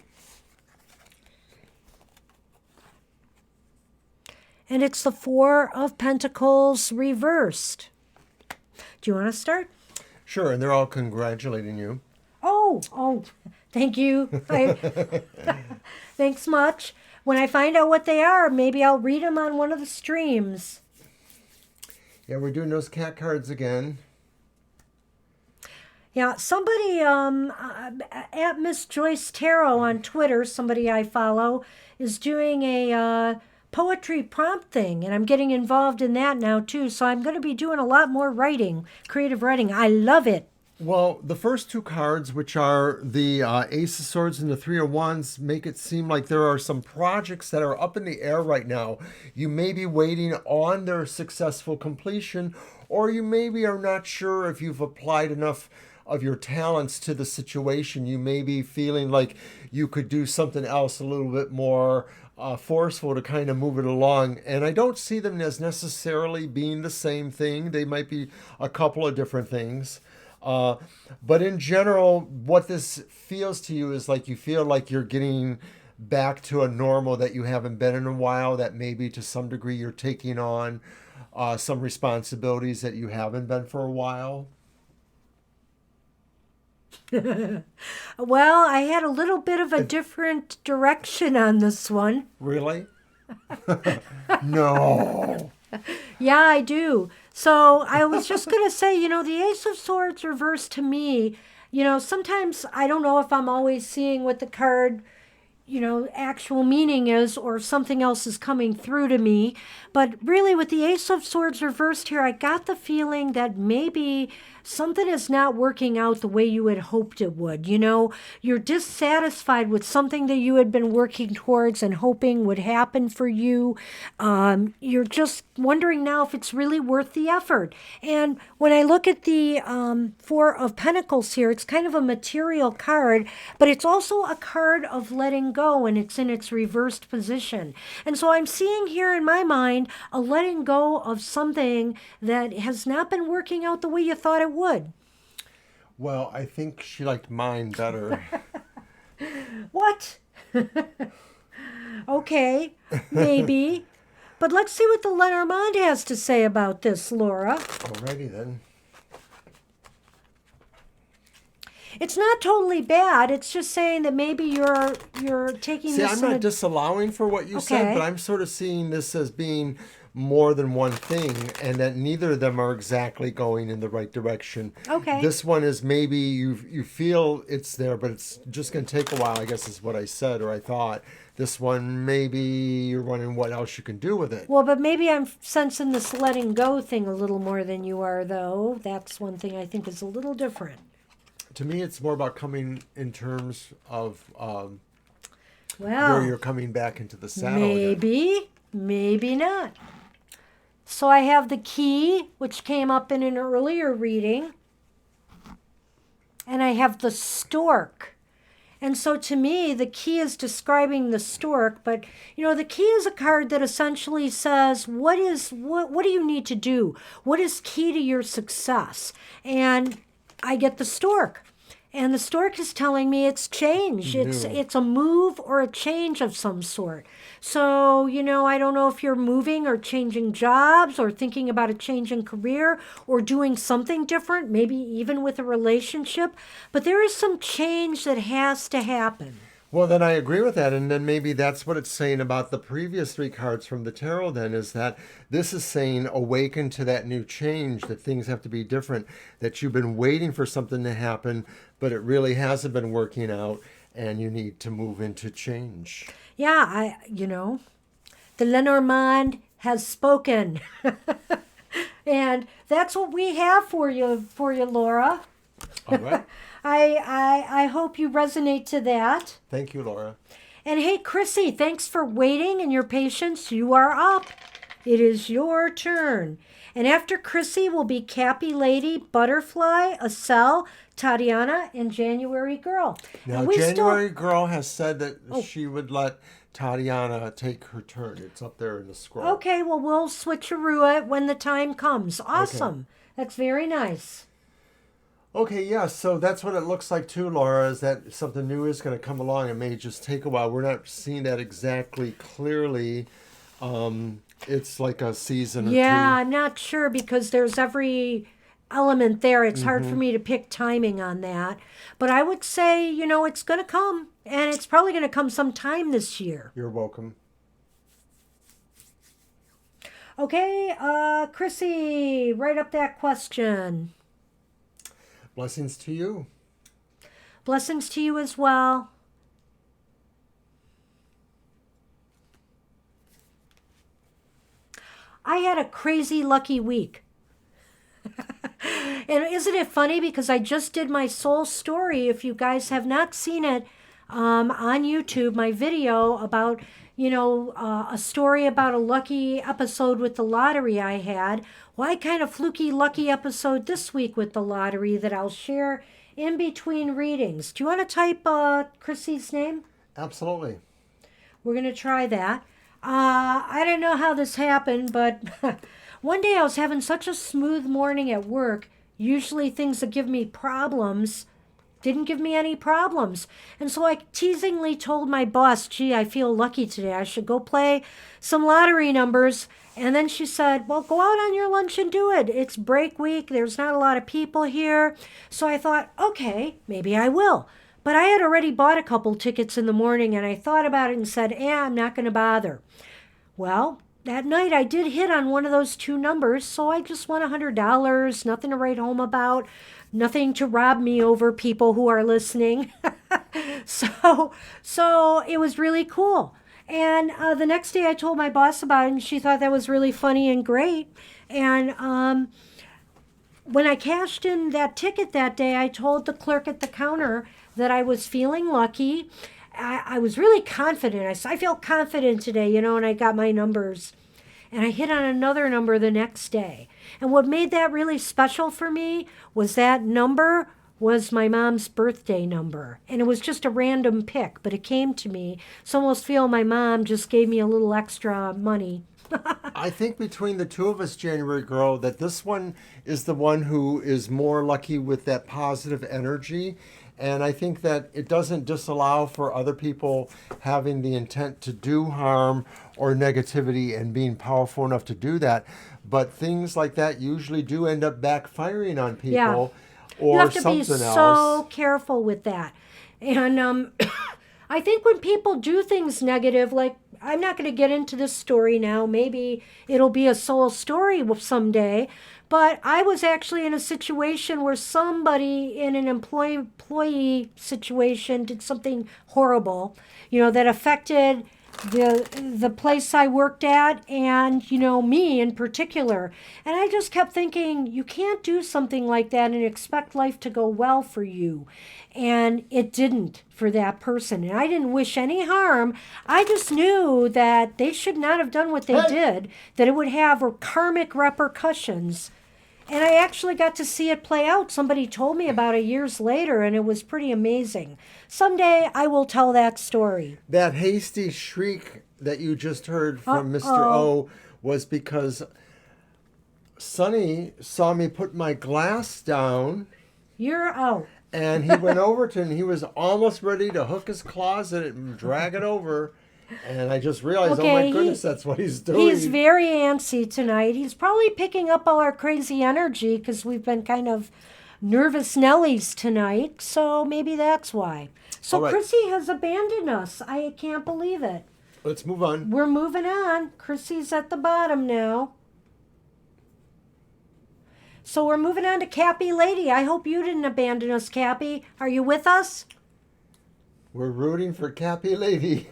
And it's the Four of Pentacles reversed. Do you want to start? Sure, and they're all congratulating you. Oh, thank you. Thanks much. When I find out what they are, maybe I'll read them on one of the streams. Yeah, we're doing those cat cards again. Yeah, somebody at Miss Joyce Tarot on Twitter, somebody I follow, is doing a poetry prompt thing, and I'm getting involved in that now too. So I'm going to be doing a lot more writing, creative writing. I love it. Well, the first two cards, which are the Ace of Swords and the Three of Wands, make it seem like there are some projects that are up in the air right now. You may be waiting on their successful completion, or you maybe are not sure if you've applied enough of your talents to the situation. You may be feeling like you could do something else a little bit more forceful to kind of move it along. And I don't see them as necessarily being the same thing. They might be a couple of different things. But in general, what this feels to you is like you feel like you're getting back to a normal that you haven't been in a while, that maybe to some degree you're taking on some responsibilities that you haven't been for a while. Well, I had a little bit of a different direction on this one. Really? No. Yeah, I do. So I was just going to say, the Ace of Swords reversed to me, sometimes I don't know if I'm always seeing what the card, actual meaning is, or something else is coming through to me. But really with the Ace of Swords reversed here, I got the feeling that maybe something is not working out the way you had hoped it would. You're dissatisfied with something that you had been working towards and hoping would happen for you. You're just wondering now if it's really worth the effort. And when I look at the Four of Pentacles here, it's kind of a material card, but it's also a card of letting go, and it's in its reversed position. And so I'm seeing here in my mind a letting go of something that has not been working out the way you thought it would. Well, I think she liked mine better. What? Okay, maybe. But let's see what the Lenormand has to say about this, Laura. Alrighty then. It's not totally bad. It's just saying that maybe you're taking this. See, I'm not disallowing for what you said, but I'm sort of seeing this as being more than one thing, and that neither of them are exactly going in the right direction. Okay. This one is maybe you feel it's there, but it's just going to take a while, I guess is what I said or I thought. This one, maybe you're wondering what else you can do with it. Well, but maybe I'm sensing this letting go thing a little more than you are, though. That's one thing I think is a little different. To me, it's more about coming in terms of Well, where you're coming back into the saddle. maybe, maybe not. So I have the Key, which came up in an earlier reading. And I have the Stork. And so to me, the Key is describing the Stork. But, the Key is a card that essentially says, what do you need to do? What is key to your success? And I get the Stork. And the Stork is telling me it's change. It's a move or a change of some sort. So, I don't know if you're moving or changing jobs or thinking about a change in career or doing something different, maybe even with a relationship. But there is some change that has to happen. Well, then I agree with that. And then maybe that's what it's saying about the previous three cards from the tarot then, is that this is saying awaken to that new change, that things have to be different, that you've been waiting for something to happen, but it really hasn't been working out, and you need to move into change. Yeah, the Lenormand has spoken. And that's what we have for you, Laura. All right. I hope you resonate to that. Thank you, Laura. And hey, Chrissy, thanks for waiting and your patience. You are up. it is your turn. And after Chrissy will be Cappy Lady, Butterfly, Acel, Tatiana, and January Girl. Now, And we January Girl has said that Oh. she would let Tatiana take her turn. It's up there in the scroll. Okay, well, we'll switcheroo it when the time comes. Awesome. That's very nice. Okay, yeah, so that's what it looks like too, Laura, is that something new is going to come along. It may just take a while. We're not seeing that exactly clearly. It's like a season or Yeah, two. I'm not sure because there's every element there. It's hard for me to pick timing on that. But I would say, it's going to come. And it's probably going to come sometime this year. You're welcome. Okay, Chrissy, write up that question. Blessings to you. Blessings to you as well. I had a crazy lucky week. And isn't it funny because I just did my soul story. If you guys have not seen it on YouTube, my video about, a story about a lucky episode with the lottery I had. Why kind of fluky lucky episode this week with the lottery that I'll share in between readings. Do you want to type Chrissy's name? Absolutely. We're going to try that. I don't know how this happened, but one day I was having such a smooth morning at work. Usually things that give me problems didn't give me any problems. And so I teasingly told my boss, gee, I feel lucky today. I should go play some lottery numbers. And then she said, well, go out on your lunch and do it. It's break week. There's not a lot of people here. So I thought, okay, maybe I will. But I had already bought a couple tickets in the morning and I thought about it and said, I'm not going to bother. Well, that night I did hit on one of those two numbers, so I just won $100, nothing to write home about, nothing to rob me over, people who are listening. So it was really cool. And the next day I told my boss about it and she thought that was really funny and great. And when I cashed in that ticket that day, I told the clerk at the counter that I was feeling lucky. I was really confident. I said, I feel confident today, and I got my numbers. And I hit on another number the next day. And what made that really special for me was that number was my mom's birthday number. And it was just a random pick, but it came to me. So I almost feel my mom just gave me a little extra money. I think between the two of us, January Girl, that this one is the one who is more lucky with that positive energy. And I think that it doesn't disallow for other people having the intent to do harm or negativity and being powerful enough to do that. But things like that usually do end up backfiring on people Yeah. or You have to something be else. so careful with that. And I think when people do things negative, like I'm not going to get into this story now. Maybe it'll be a soul story someday. But I was actually in a situation where somebody in an employee situation did something horrible, that affected the place I worked at and, me in particular. And I just kept thinking, you can't do something like that and expect life to go well for you. And it didn't for that person. And I didn't wish any harm. I just knew that they should not have done what they did, that it would have karmic repercussions. And I actually got to see it play out. Somebody told me about it years later, and it was pretty amazing. Someday I will tell that story. That hasty shriek that you just heard from Mr. O was because Sonny saw me put my glass down. You're out. And he went over to it, and he was almost ready to hook his closet and drag it over. And I just realized, oh my goodness, that's what he's doing. He's very antsy tonight. He's probably picking up all our crazy energy because we've been kind of nervous Nellies tonight. So maybe that's why. So right. Chrissy has abandoned us. I can't believe it. Let's move on. We're moving on. Chrissy's at the bottom now. So we're moving on to Cappy Lady. I hope you didn't abandon us, Cappy. Are you with us? We're rooting for Cappy Lady.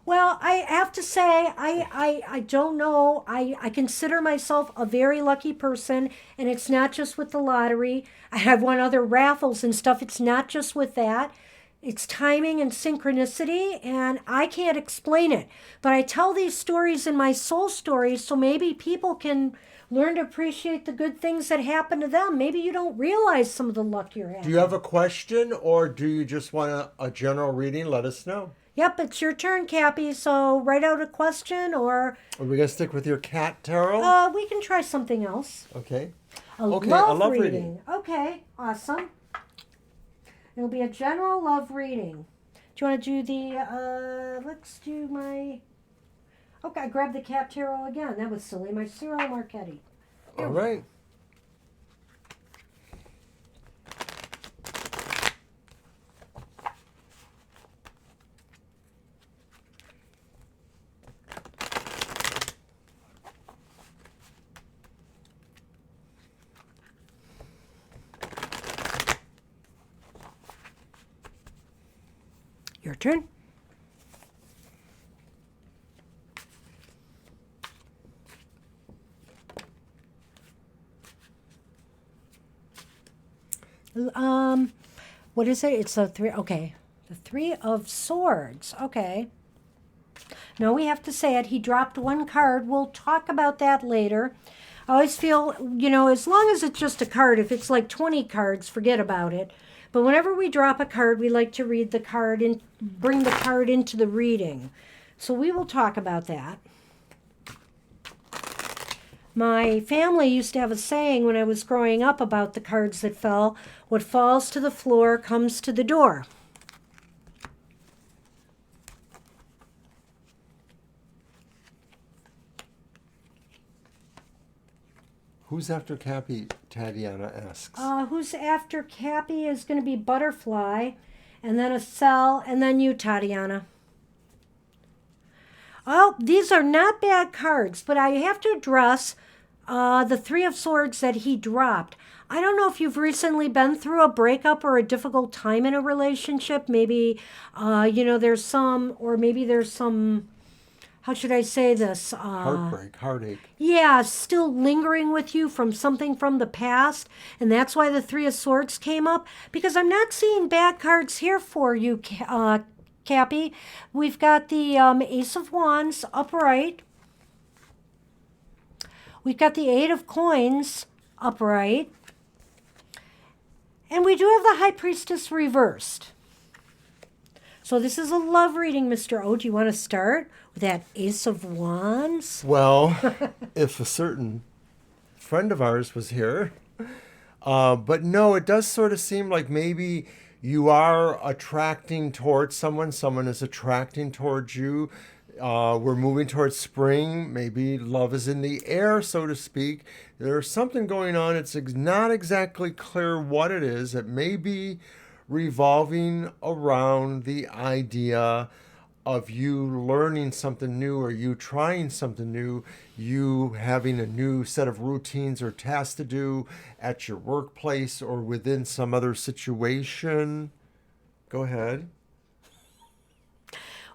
Well, I have to say, I don't know. I consider myself a very lucky person, and it's not just with the lottery. I have won other raffles and stuff. It's not just with that. It's timing and synchronicity, and I can't explain it. But I tell these stories in my soul stories so maybe people can learn to appreciate the good things that happen to them. Maybe you don't realize some of the luck you're having. Do you have a question, or do you just want a general reading? Let us know. Yep, it's your turn, Cappy. So write out a question, or Are we going to stick with your cat tarot? we can try something else. Okay. A Okay, love, a love reading. reading. Okay, awesome. It'll be a general love reading. Do you want to do the, let's do my, okay, I grabbed the Cap Tarot again. That was silly. My Cyril Marchetti. All right. Your turn. What is it? It's a three. Okay, the Three of Swords. Okay. No, we have to say it. He dropped one card. We'll talk about that later. I always feel, as long as it's just a card, if it's like 20 cards, forget about it. But whenever we drop a card, we like to read the card and bring the card into the reading. So we will talk about that. My family used to have a saying when I was growing up about the cards that fell. What falls to the floor comes to the door. Who's after Cappy? Tatiana asks. Who's after Cappy is going to be Butterfly, and then a Cell, and then you, Tatiana. Oh, these are not bad cards, but I have to address the Three of Swords that he dropped. I don't know if you've recently been through a breakup or a difficult time in a relationship. Maybe, there's some, or maybe there's some, how should I say this? Heartbreak, heartache. Yeah, still lingering with you from something from the past. And that's why the Three of Swords came up. Because I'm not seeing bad cards here for you, Cappy. We've got the Ace of Wands upright. We've got the Eight of Coins upright. And we do have the High Priestess reversed. So this is a love reading, Mr. O. Do you want to start with that Ace of Wands? Well, if a certain friend of ours was here. But no, it does sort of seem like maybe you are attracting towards someone. Someone is attracting towards you. We're moving towards spring. Maybe love is in the air, so to speak. There's something going on. It's not exactly clear what it is. It may be revolving around the idea of you learning something new, or you trying something new, you having a new set of routines or tasks to do at your workplace or within some other situation. Go ahead.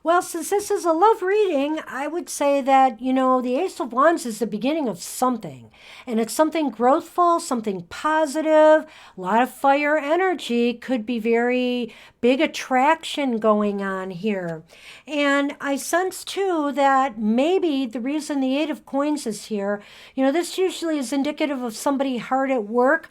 Well, since this is a love reading, I would say that, the Ace of Wands is the beginning of something. And it's something growthful, something positive, a lot of fire energy, could be very big attraction going on here. And I sense, too, that maybe the reason the Eight of Coins is here, this usually is indicative of somebody hard at work.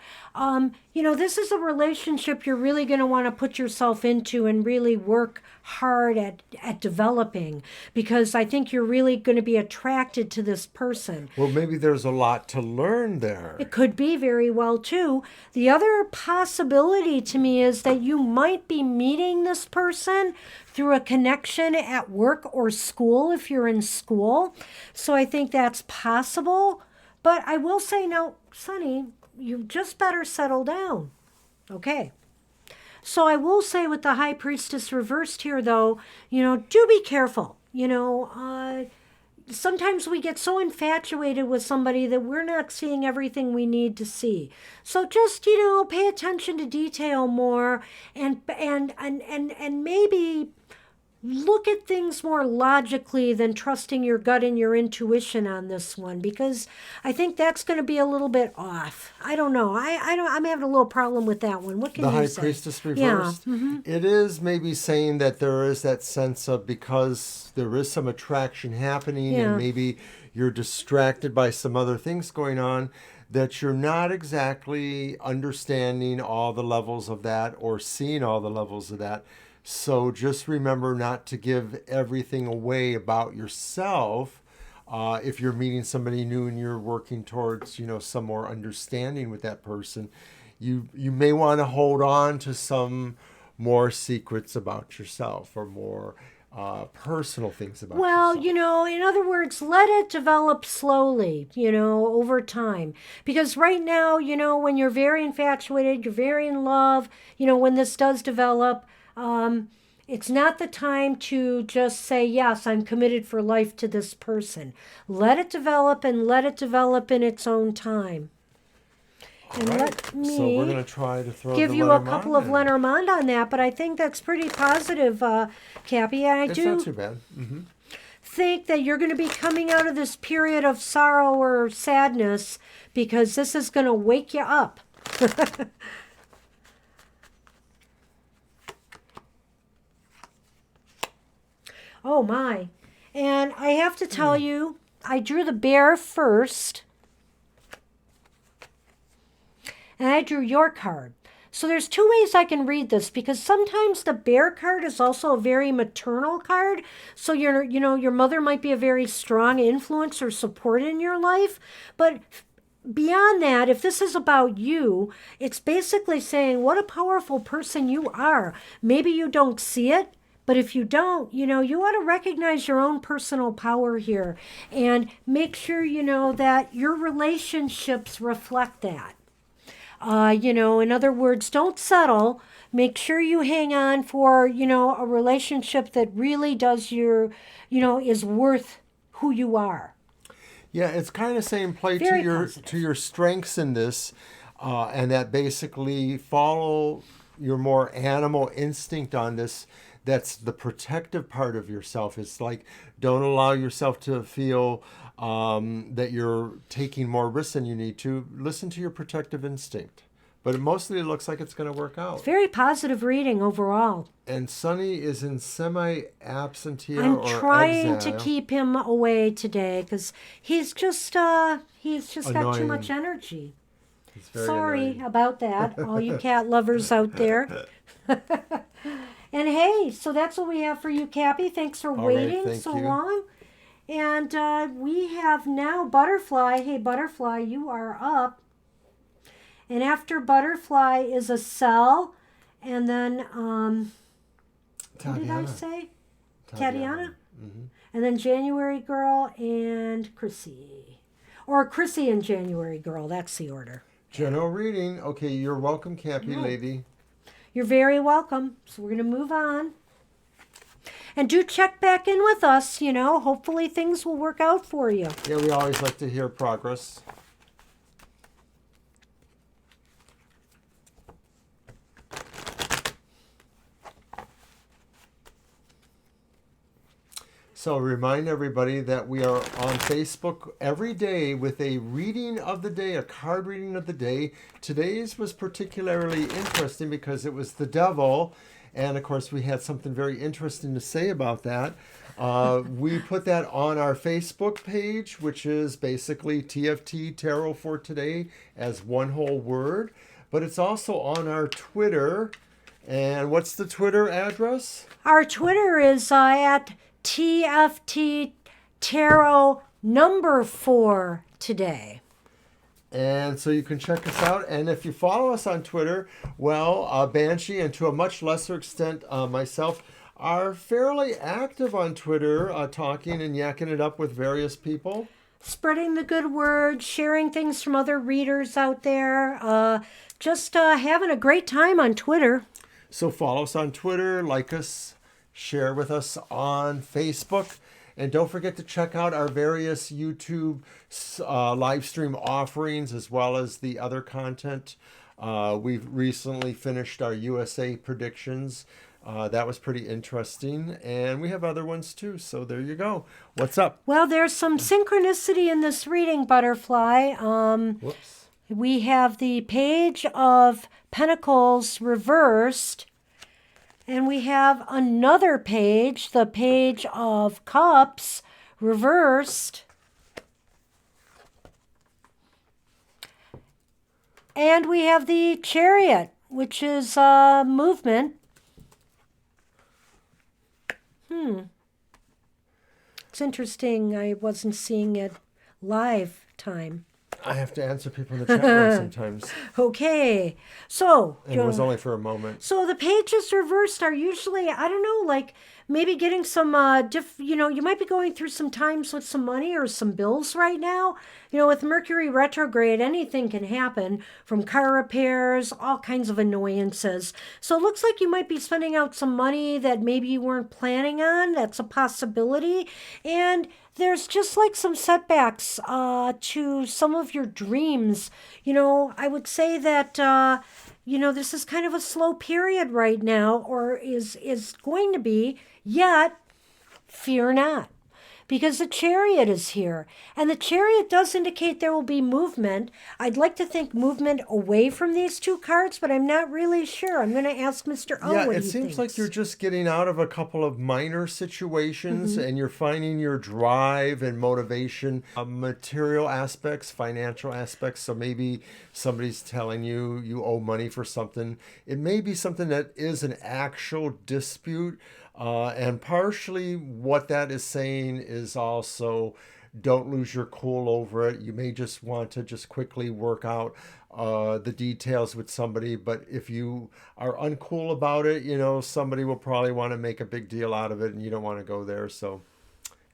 This is a relationship you're really going to want to put yourself into and really work hard at developing, because I think you're really going to be attracted to this person. Well, maybe there's a lot to learn there. It could be very well, too. The other possibility to me is that you might be meeting this person through a connection at work or school if you're in school. So I think that's possible. But I will say now, Sonny, you just better settle down. Okay. So I will say with the High Priestess reversed here, though, do be careful. Sometimes we get so infatuated with somebody that we're not seeing everything we need to see. So just, pay attention to detail more, and maybe look at things more logically than trusting your gut and your intuition on this one, because I think that's going to be a little bit off. I don't know. I'm having a little problem with that one. What can The you High say? Priestess Yeah. reversed. It is maybe saying that there is that sense of, because there is some attraction happening Yeah. and maybe you're distracted by some other things going on, that you're not exactly understanding all the levels of that or seeing all the levels of that. So just remember not to give everything away about yourself. If you're meeting somebody new and you're working towards, some more understanding with that person, you may want to hold on to some more secrets about yourself, or more personal things about Well, yourself. in other words, let it develop slowly, over time. Because right now, when you're very infatuated, you're very in love, when this does develop, it's not the time to just say, yes, I'm committed for life to this person. Let it develop, and let it develop in its own time. All And right. let So we're going me to try to throw give the you a Lenormand couple of in. Lenormand on that, but I think that's pretty positive, Cappy. And I It's not do too bad. think that you're going to be coming out of this period of sorrow or sadness, because this is going to wake you up. Oh my. And I have to tell you, I drew the bear first, and I drew your card. So there's two ways I can read this, because sometimes the bear card is also a very maternal card. So your mother might be a very strong influence or support in your life. But beyond that, if this is about you, it's basically saying what a powerful person you are. Maybe you don't see it, but if you don't, you ought to recognize your own personal power here, and make sure that your relationships reflect that. In other words, don't settle. Make sure you hang on for, a relationship that really does is worth who you are. Yeah, it's kind of saying play to Very your positive. strengths in this, and that basically follow your more animal instinct on this. That's the protective part of yourself. It's like, don't allow yourself to feel that you're taking more risks than you need to. Listen to your protective instinct. But it mostly looks like it's going to work out. Very positive reading overall. And Sonny is in semi-absentia I'm or trying to exile. keep him away today, because he's just got too much Annoying. energy. It's very Sorry annoying. about that, all you cat lovers out there. And hey, so that's what we have for you, Cappy. Thanks for All right, waiting thank so you. long. And we have now Butterfly. Hey, Butterfly, you are up. And after Butterfly is a cell. And then, what did I Tatiana. say? Tatiana. Tatiana? And then January Girl and Chrissy. Or Chrissy and January Girl. That's the order. General reading. Okay, you're welcome, Cappy Oh. lady. You're very welcome. So we're going to move on. And do check back in with us, Hopefully things will work out for you. Yeah, we always like to hear progress. So remind everybody that we are on Facebook every day with a reading of the day, a card reading of the day. Today's was particularly interesting because it was the devil. And of course, we had something very interesting to say about that. We put that on our Facebook page, which is basically TFT Tarot for Today as one whole word. But it's also on our Twitter. And what's the Twitter address? Our Twitter is at TFT Tarot #4 today. And so you can check us out. And if you follow us on Twitter, well, Banshee, and to a much lesser extent, myself, are fairly active on Twitter, talking and yakking it up with various people. Spreading the good word, sharing things from other readers out there, just having a great time on Twitter. So follow us on Twitter, like us, share with us on Facebook. And don't forget to check out our various YouTube live stream offerings, as well as the other content. We've recently finished our USA predictions. That was pretty interesting. And we have other ones too. So there you go. What's up? Well, there's some synchronicity in this reading, Butterfly. Whoops. We have the Page of Pentacles reversed, and we have another page, the Page of Cups reversed. And we have the Chariot, which is movement. It's interesting. I wasn't seeing it live time. I have to answer people in the chat room sometimes. Okay. So, And it was only for a moment. so the pages reversed are usually, I don't know, like maybe getting some, you might be going through some times with some money or some bills right now. With Mercury retrograde, anything can happen, from car repairs, all kinds of annoyances. So it looks like you might be spending out some money that maybe you weren't planning on. That's a possibility. And there's just like some setbacks to some of your dreams. I would say that this is kind of a slow period right now, or is going to be. Yet, fear not, because the Chariot is here, and the Chariot does indicate there will be movement. I'd like to think movement away from these two cards, but I'm not really sure. I'm going to ask Mr. O Yeah, what it he seems thinks. like you're just getting out of a couple of minor situations and you're finding your drive and motivation, material aspects, financial aspects. So maybe somebody's telling you you owe money for something. It may be something that is an actual dispute. And partially what that is saying is also don't lose your cool over it. You may just want to just quickly work out the details with somebody, but if you are uncool about it, somebody will probably want to make a big deal out of it and you don't want to go there. So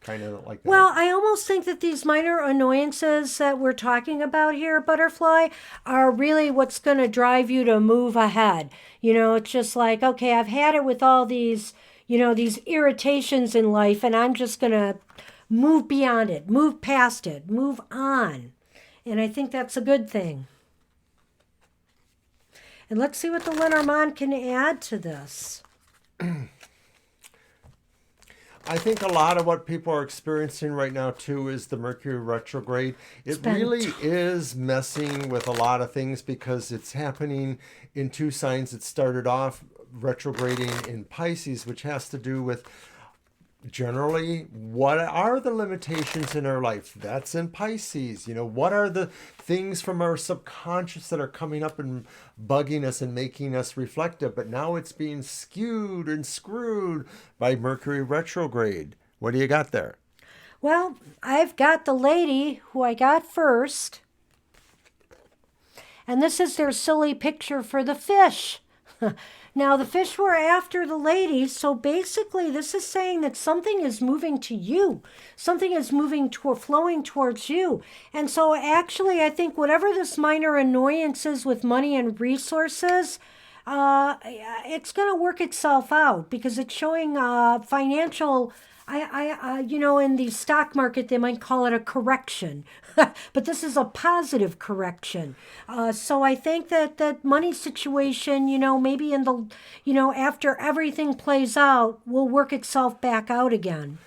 kind of like that. Well, I almost think that these minor annoyances that we're talking about here, Butterfly, are really what's going to drive you to move ahead. It's just like, okay, I've had it with all these irritations in life, and I'm just going to move beyond it, move past it, move on. And I think that's a good thing. And let's see what the Lenormand can add to this. I think a lot of what people are experiencing right now too is the Mercury retrograde. It really is messing with a lot of things because it's happening in two signs. It started off retrograding in Pisces, which has to do with generally what are the limitations in our life. That's in Pisces. What are the things from our subconscious that are coming up and bugging us and making us reflective, but now it's being skewed and screwed by Mercury retrograde. What do you got there? Well, I've got the lady who I got first, and this is their silly picture for the fish. Now, the fish were after the lady, so basically this is saying that something is moving to you. Something is flowing towards you. And so actually, I think whatever this minor annoyance is with money and resources, it's going to work itself out because it's showing financial... in the stock market, they might call it a correction, but this is a positive correction. So I think that money situation, maybe in the, after everything plays out, will work itself back out again.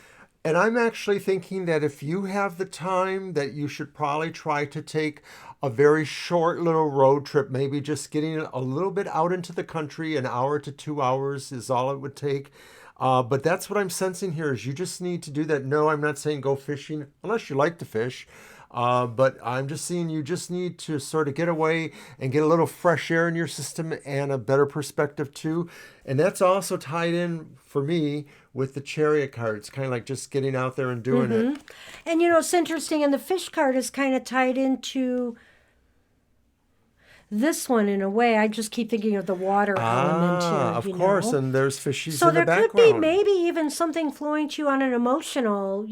And I'm actually thinking that if you have the time, that you should probably try to take a very short little road trip, maybe just getting a little bit out into the country. An hour to 2 hours is all it would take. But that's what I'm sensing here is you just need to do that. No, I'm not saying go fishing unless you like to fish. But I'm just seeing you just need to sort of get away and get a little fresh air in your system and a better perspective too. And that's also tied in for me with the Chariot card. It's kind of like just getting out there and doing it. And it's interesting. And the fish card is kind of tied into this one in a way. I just keep thinking of the water element here. Of course, and there's fishies so in the background. So there could be maybe even something flowing to you on an emotional,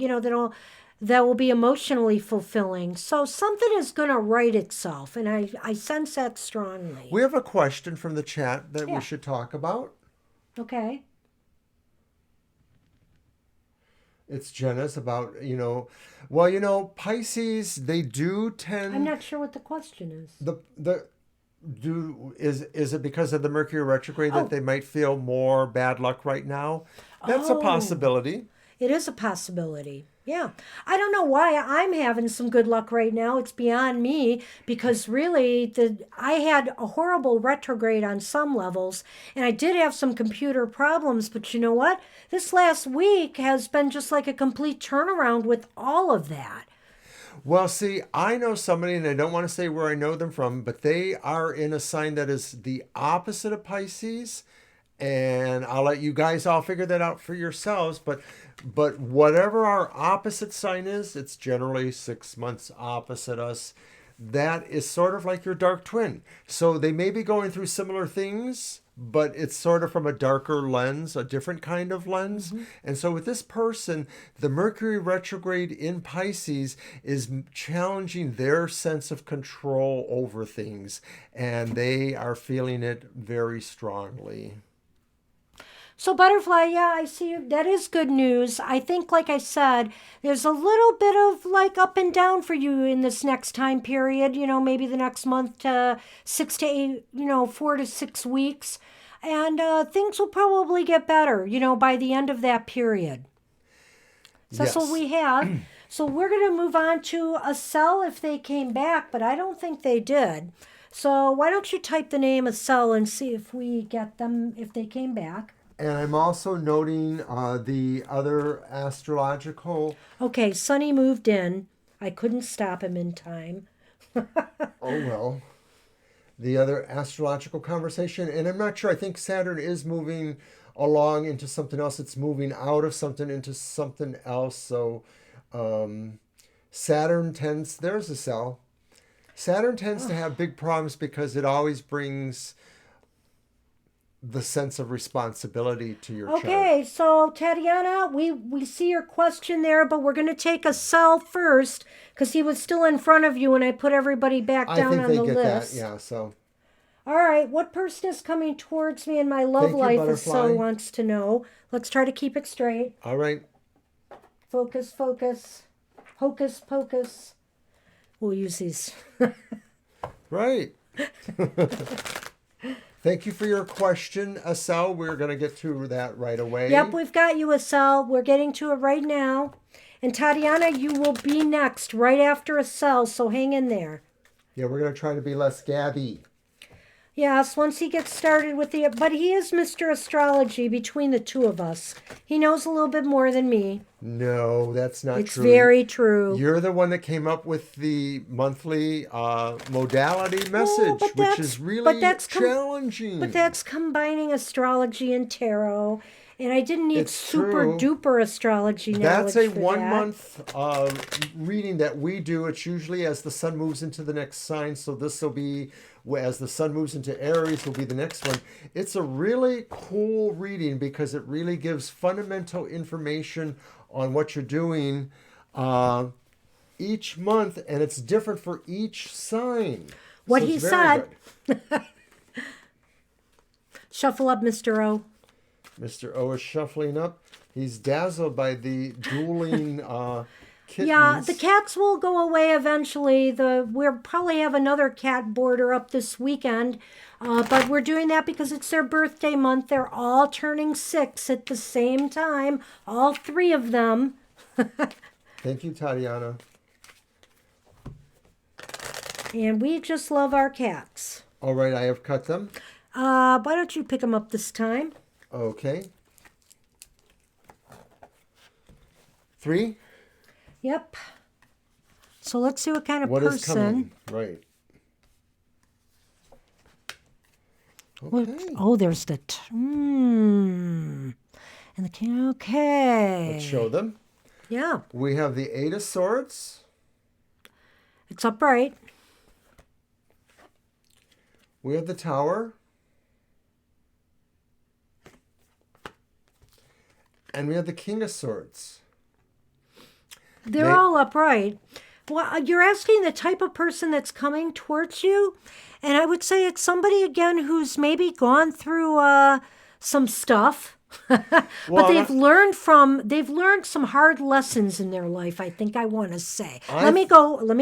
that will be emotionally fulfilling. So something is going to right itself, and I sense that strongly. We have a question from the chat that we should talk about. Okay. It's Jenna's about, Pisces, they do tend... I'm not sure what the question is. Is it because of the Mercury retrograde that Oh, they might feel more bad luck right now? That's a oh, possibility. it is a possibility. Yeah. I don't know why I'm having some good luck right now. It's beyond me because really I had a horrible retrograde on some levels and I did have some computer problems, but you know what? This last week has been just like a complete turnaround with all of that. Well, see, I know somebody, and I don't want to say where I know them from, but they are in a sign that is the opposite of Pisces. And I'll let you guys all figure that out for yourselves. But whatever our opposite sign is, it's generally 6 months opposite us. That is sort of like your dark twin. So they may be going through similar things, but it's sort of from a darker lens, a different kind of lens. And so with this person, the Mercury retrograde in Pisces is challenging their sense of control over things, and they are feeling it very strongly. So, Butterfly, yeah, I see you. That is good news. I think, like I said, there's a little bit of like up and down for you in this next time period, maybe the next month to 6 to 8, 4 to 6 weeks. And things will probably get better, by the end of that period. So that's what Yes. we have. So we're going to move on to a cell if they came back, but I don't think they did. So why don't you type the name of cell and see if we get them, if they came back. And I'm also noting the other astrological. Okay, Sonny moved in. I couldn't stop him in time. Oh, well. The other astrological conversation. And I'm not sure. I think Saturn is moving along into something else. It's moving out of something into something else. So Saturn tends, there's a cell. Saturn tends to have big problems because it always brings the sense of responsibility to your chart. Okay, so Tatiana, we see your question there, but we're going to take a cell first because he was still in front of you when I put everybody back I down think on they the get list. that, yeah. So All right, what person is coming towards me in my love thank you, life is so Butterfly. wants to know. Let's try to keep it straight. All right. Focus, focus. Hocus pocus. We'll use these. Right. Thank you for your question, Asel. We're going to get to that right away. Yep, we've got you, Asel. We're getting to it right now. And Tatiana, you will be next right after Asel, so hang in there. Yeah, we're going to try to be less gabby. Yes, once he gets started with the... But he is Mr. Astrology between the two of us. He knows a little bit more than me. No, that's not It's true. very true. You're the one that came up with the monthly modality message, but which that's- is really but that's challenging. But that's combining astrology and tarot. And I didn't need It's super true. duper astrology knowledge That's a for 1 that. month reading that we do. It's usually as the sun moves into the next sign. So this will be as the sun moves into Aries will be the next one. It's a really cool reading because it really gives fundamental information on what you're doing each month, and it's different for each sign. What So he it's very said. good. Shuffle up, Mr. O. Mr. O is shuffling up. He's dazzled by the dueling kittens. Yeah, the cats will go away eventually. We'll probably have another cat border up this weekend. But we're doing that because it's their birthday month. They're all turning 6 at the same time. All 3 of them. Thank you, Tatiana. And we just love our cats. All right, I have cut them. Why don't you pick them up this time? Okay. 3. Yep. So let's see what kind of What is person. coming? Right. Okay. Oh, there's the... And the king. Okay. Let's show them. Yeah. We have the 8 of Swords. It's upright. We have the Tower. And we have the King of Swords. They're They- all upright. Well, you're asking the type of person that's coming towards you, and I would say it's somebody again who's maybe gone through some stuff, but Well, they've learned some hard lessons in their life. I think I want to say. I- Let me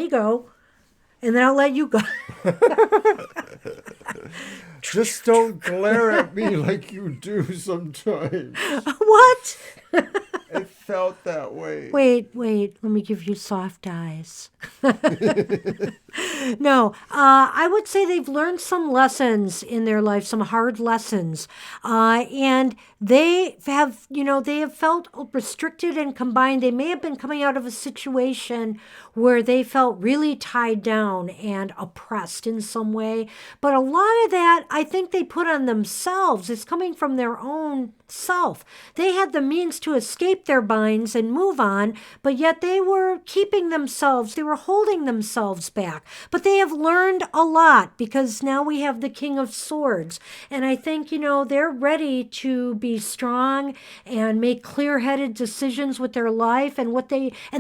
go. and then I'll let you go. Just don't glare at me like you do sometimes. What? It felt that way. Wait, let me give you soft eyes. No, I would say they've learned some lessons in their life, some hard lessons. And they have, they have felt restricted and combined. They may have been coming out of a situation where they felt really tied down and oppressed in some way. But a lot of that, I think they put on themselves. It's coming from their own self. They had the means to escape their binds and move on, but yet they were keeping themselves, they were holding themselves back. But they have learned a lot because now we have the King of Swords. And I think, they're ready to be strong and make clear-headed decisions with their life and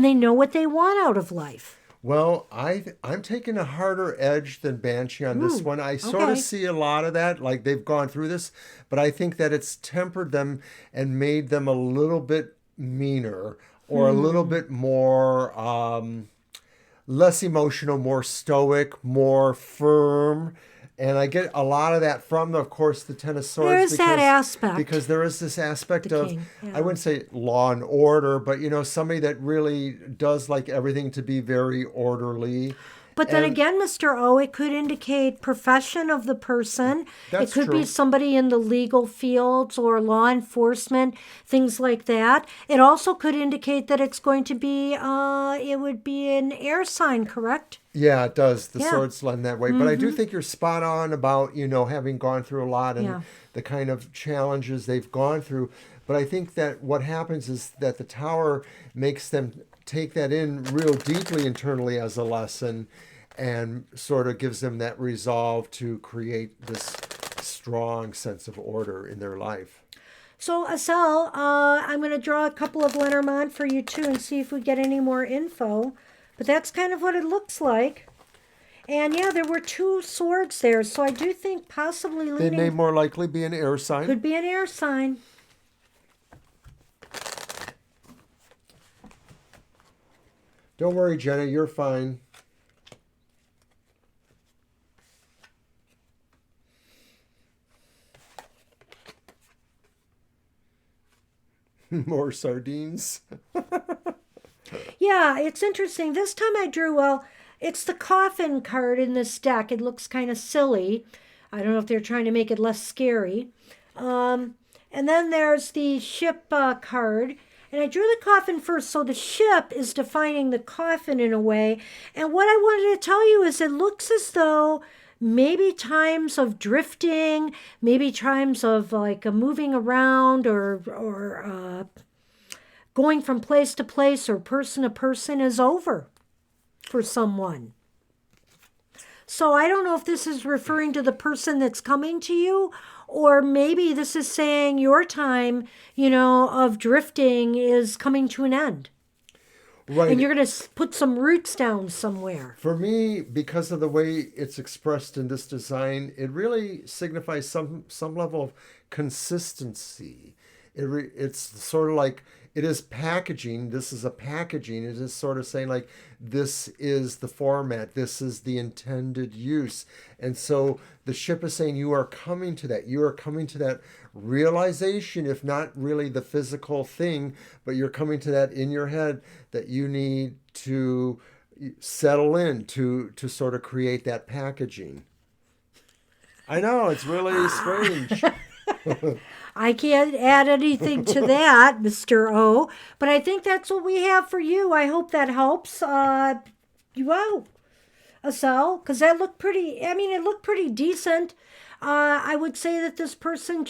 they know what they want out of life. Well, I'm taking a harder edge than Banshee on this one. I sort of see a lot of that, like they've gone through this, but I think that it's tempered them and made them a little bit meaner or a little bit more less emotional, more stoic, more firm. And I get a lot of that from, of course, the Ten of Swords. There's that aspect. Because there is this aspect The of, king, yeah. I wouldn't say law and order, but, somebody that really does like everything to be very orderly. But then again, Mr. O, it could indicate profession of the person. That's it could true. be somebody in the legal fields or law enforcement, things like that. It also could indicate that it's going to be, it would be an air sign, correct? Yeah, it does. The Yeah. swords lend that way. But I do think you're spot on about, having gone through a lot and Yeah. the kind of challenges they've gone through. But I think that what happens is that the tower makes them take that in real deeply internally as a lesson and sort of gives them that resolve to create this strong sense of order in their life. So, Asel, I'm going to draw a couple of Lenormand for you too and see if we get any more info. But that's kind of what it looks like. And yeah, there were 2 swords there, so I do think possibly They leaning may more likely be an air sign. could be an air sign. Don't worry, Jenna, you're fine. More sardines. Yeah, it's interesting. This time I drew, well, it's the coffin card in this deck. It looks kind of silly. I don't know if they're trying to make it less scary. And then there's the ship card. And I drew the coffin first, so the ship is defining the coffin in a way. And what I wanted to tell you is it looks as though maybe times of drifting, maybe times of like moving around or going from place to place or person to person is over for someone. So I don't know if this is referring to the person that's coming to you, or maybe this is saying your time, of drifting is coming to an end. Right. And you're going to put some roots down somewhere. For me, because of the way it's expressed in this design, it really signifies some level of consistency. It's sort of like it is packaging. This is a packaging. It is sort of saying like this is the format. This is the intended use. And so the ship is saying you are coming to that. You are coming to that realization, if not really the physical thing, but you're coming to that in your head that you need to settle in to sort of create that packaging. I know, it's really strange. I can't add anything to that, Mr. O, but I think that's what we have for you. I hope that helps. Wow, Asel, because that looked pretty, it looked pretty decent. I would say that this person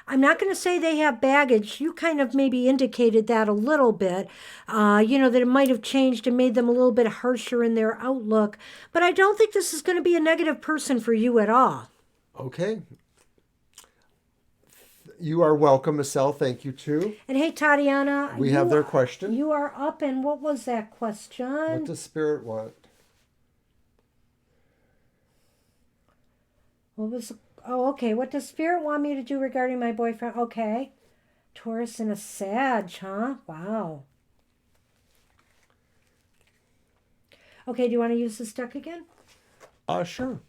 I'm not going to say they have baggage. You kind of maybe indicated that a little bit, that it might have changed and made them a little bit harsher in their outlook. But I don't think this is going to be a negative person for you at all. Okay. You are welcome, Asel. Thank you, too. And hey, Tatiana. We have their question. You are up, and what was that question? What does Spirit want? Okay. What does Spirit want me to do regarding my boyfriend? Okay. Taurus and a Sag, huh? Wow. Okay, do you want to use this deck again? Sure.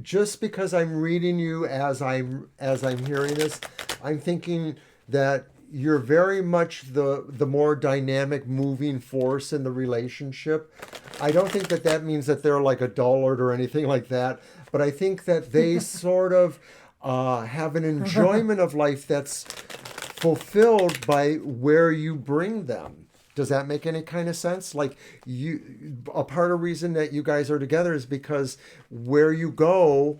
Just because I'm reading you as I'm hearing this, I'm thinking that you're very much the more dynamic moving force in the relationship. I don't think that that means that they're like a dullard or anything like that, but I think that they sort of have an enjoyment of life that's fulfilled by where you bring them. Does that make any kind of sense? Like a part of reason that you guys are together is because where you go,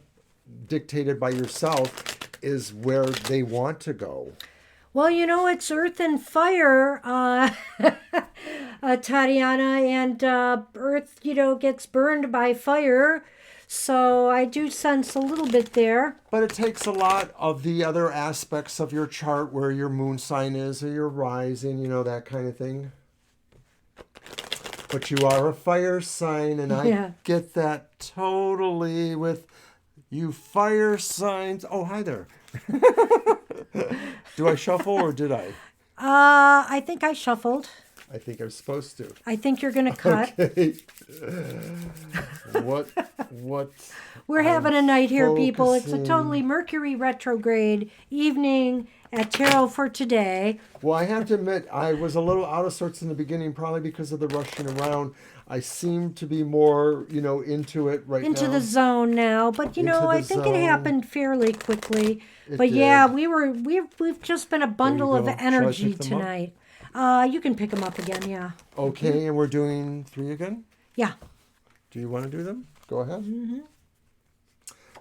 dictated by yourself, is where they want to go. Well, it's earth and fire, Tatiana, and earth, gets burned by fire. So I do sense a little bit there. But it takes a lot of the other aspects of your chart, where your moon sign is or your rising, that kind of thing. But you are a fire sign, and I get that totally with you fire signs. Oh, hi there. Do I shuffle or did I? I think I shuffled. I think I'm supposed to. I think you're going to cut. Okay. What? We're having a night here, people. It's a focusing- totally Mercury retrograde evening at Tarot for Today. Well, I have to admit, I was a little out of sorts in the beginning, probably because of the rushing around. I seem to be more, into it right Into now. the zone now, but Into I the think zone. it happened fairly quickly. It But yeah, did. we've just been a bundle of go. Shall I energy pick them up? tonight. You can pick them up again, yeah. Okay, and we're doing 3 again? Yeah. Do you want to do them? Go ahead.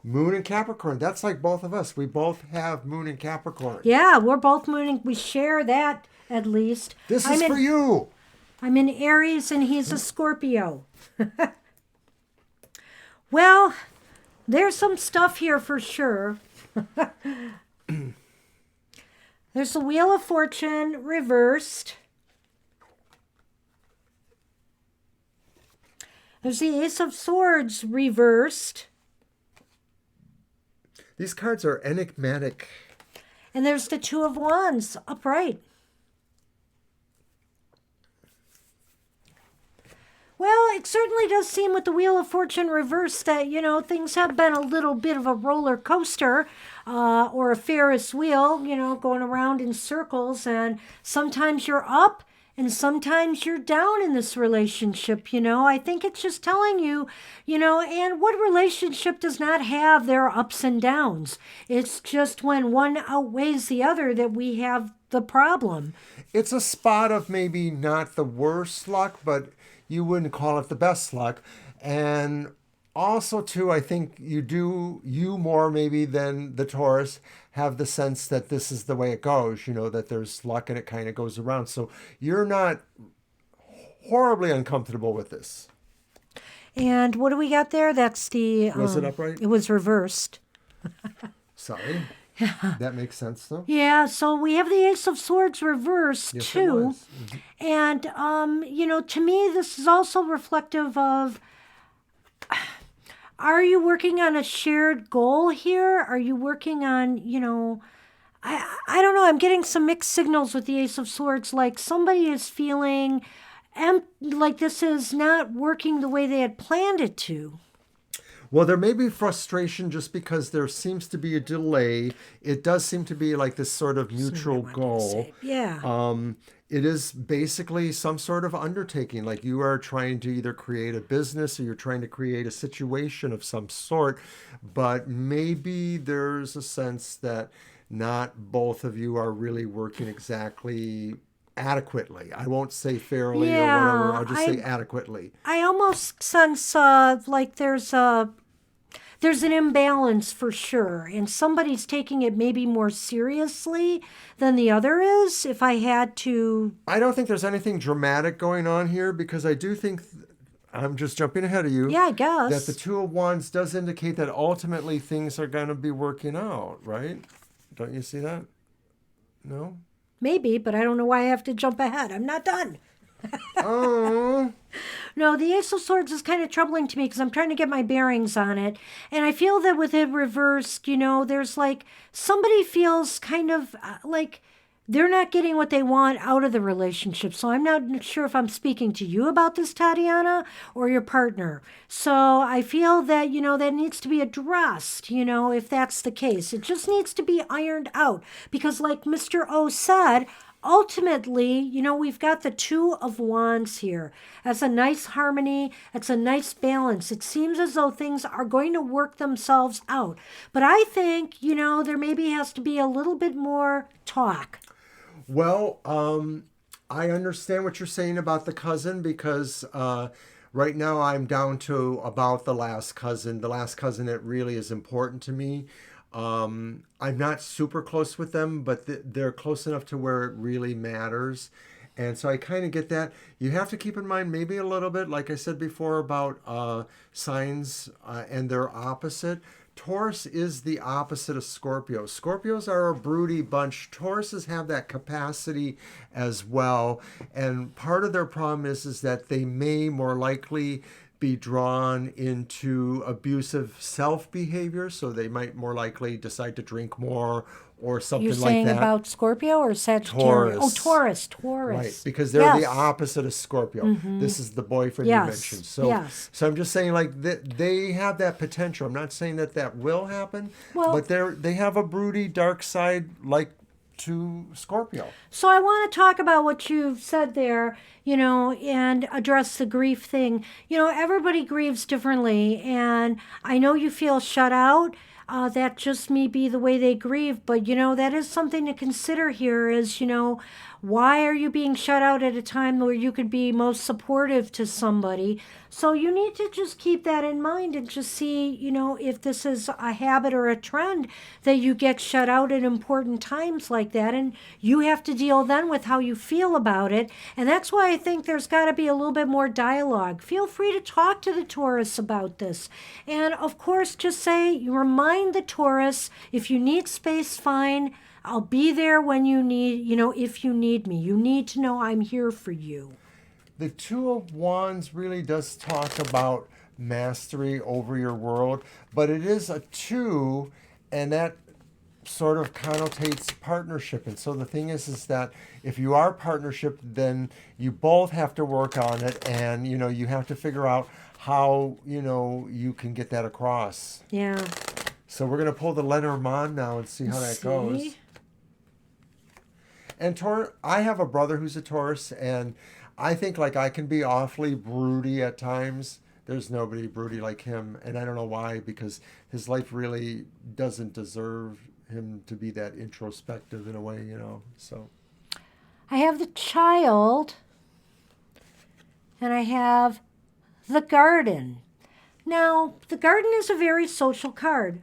Moon and Capricorn. That's like both of us. We both have Moon and Capricorn. Yeah, we're both mooning. We share that at least. This is for you. I'm in Aries and he's a Scorpio. Well, there's some stuff here for sure. There's the Wheel of Fortune reversed. There's the Ace of Swords reversed. These cards are enigmatic. And there's the Two of Wands upright. Well, it certainly does seem with the Wheel of Fortune reversed that, things have been a little bit of a roller coaster or a Ferris wheel, going around in circles. And sometimes you're up and sometimes you're down in this relationship, I think it's just telling you, and what relationship does not have their ups and downs? It's just when one outweighs the other that we have the problem. It's a spot of maybe not the worst luck, but you wouldn't call it the best luck. And also, too, I think you more maybe than the Taurus have the sense that this is the way it goes, that there's luck and it kind of goes around. So you're not horribly uncomfortable with this. And what do we got there? That's the... Was it upright? It was reversed. Sorry. That makes sense, though. Yeah, so we have the Ace of Swords reversed, Yes, it too. was. And, to me, this is also reflective of, are you working on a shared goal here? Are you working on, I don't know. I'm getting some mixed signals with the Ace of Swords. Like somebody is feeling like this is not working the way they had planned it to. Well, there may be frustration just because there seems to be a delay. It does seem to be like this sort of mutual goal. Yeah. It is basically some sort of undertaking. Like you are trying to either create a business or you're trying to create a situation of some sort. But maybe there's a sense that not both of you are really working exactly adequately. I won't say fairly or whatever. I'll just say adequately. I almost sense like there's an imbalance for sure, and somebody's taking it maybe more seriously than the other is. If I had to, I don't think there's anything dramatic going on here because I do think I'm just jumping ahead of you. yeah, I guess That the Two of Wands does indicate that ultimately things are going to be working out, right? Don't you see that? No? maybe, but I don't know why I have to jump ahead. I'm not done. Oh. No, the Ace of Swords is kind of troubling to me because I'm trying to get my bearings on it. And I feel that with it reversed, there's like somebody feels kind of like they're not getting what they want out of the relationship. So I'm not sure if I'm speaking to you about this, Tatiana, or your partner. So I feel that, that needs to be addressed, if that's the case. It just needs to be ironed out because, like Mr. O said, ultimately, we've got the Two of Wands here. That's a nice harmony. It's a nice balance. It seems as though things are going to work themselves out. But I think, there maybe has to be a little bit more talk. Well, I understand what you're saying about the cousin because right now I'm down to about the last cousin. The last cousin that really is important to me. I'm not super close with them, but they're close enough to where it really matters. And so I kind of get that. You have to keep in mind maybe a little bit, like I said before, about signs and their opposite. Taurus is the opposite of Scorpio. Scorpios are a broody bunch. Tauruses have that capacity as well. And part of their problem is that they may more likely be drawn into abusive self-behavior. So they might more likely decide to drink more or something You're like saying that. about Scorpio or Sagittarius? Taurus. Oh, Taurus. Right, because they're the opposite of Scorpio. This is the boyfriend you Yes. mentioned. So I'm just saying, like, they have that potential. I'm not saying that will happen, Well, but they have a broody, dark side like to Scorpio. So I want to talk about what you've said there, and address the grief thing. Everybody grieves differently, and I know you feel shut out. That just may be the way they grieve, but that is something to consider here is, why are you being shut out at a time where you could be most supportive to somebody? So you need to just keep that in mind and just see, if this is a habit or a trend that you get shut out at important times like that. And you have to deal then with how you feel about it. And that's why I think there's got to be a little bit more dialogue. Feel free to talk to the Taurus about this. And of course, just say, you remind the Taurus, if you need space, fine. I'll be there when you need, if you need me. You need to know I'm here for you. The Two of Wands really does talk about mastery over your world, but it is a two, and that sort of connotates partnership. And so the thing is that if you are partnership, then you both have to work on it, and you have to figure out how you can get that across. Yeah. So we're going to pull the Lenormand now and see how that goes. And I have a brother who's a Taurus, and I think like I can be awfully broody at times. There's nobody broody like him, and I don't know why, because his life really doesn't deserve him to be that introspective in a way, So I have the Child, and I have the Garden. Now, the Garden is a very social card.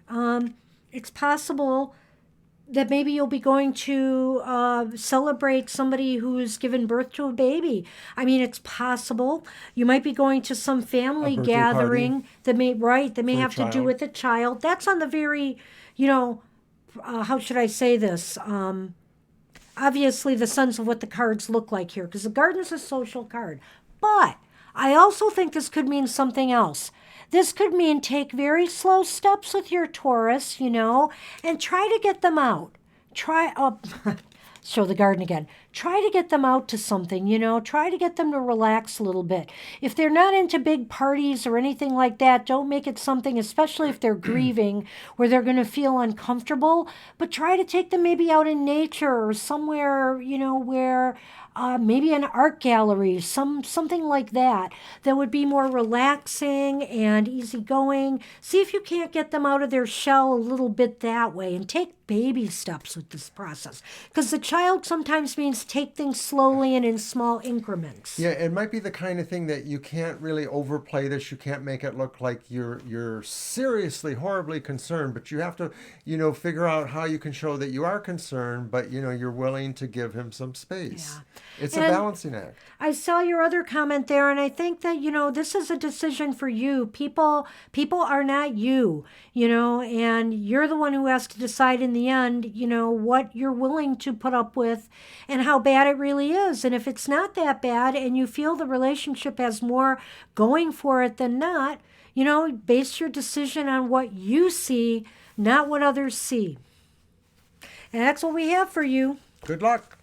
It's possible that maybe you'll be going to celebrate somebody who's given birth to a baby. I mean, it's possible. You might be going to some family gathering that may have to do with a child. That's on the very, how should I say this? Obviously, the sense of what the cards look like here, because the Garden is a social card. But I also think this could mean something else. This could mean take very slow steps with your Taurus, and try to get them out. Show the Garden again. Try to get them out to something, try to get them to relax a little bit. If they're not into big parties or anything like that, don't make it something, especially if they're grieving, where they're going to feel uncomfortable, but try to take them maybe out in nature or somewhere, where maybe an art gallery, something like that would be more relaxing and easygoing. See if you can't get them out of their shell a little bit that way, and take baby steps with this process, because the Child sometimes means take things slowly and in small increments. Yeah, it might be the kind of thing that you can't really overplay this. You can't make it look like you're seriously, horribly concerned, but you have to, figure out how you can show that you are concerned, but you're willing to give him some space. Yeah. It's a balancing act. I saw your other comment there, and I think that, this is a decision for you. People are not you, and you're the one who has to decide in the end, what you're willing to put up with and how bad it really is. And if it's not that bad and you feel the relationship has more going for it than not, base your decision on what you see, not what others see. And that's what we have for you. Good luck.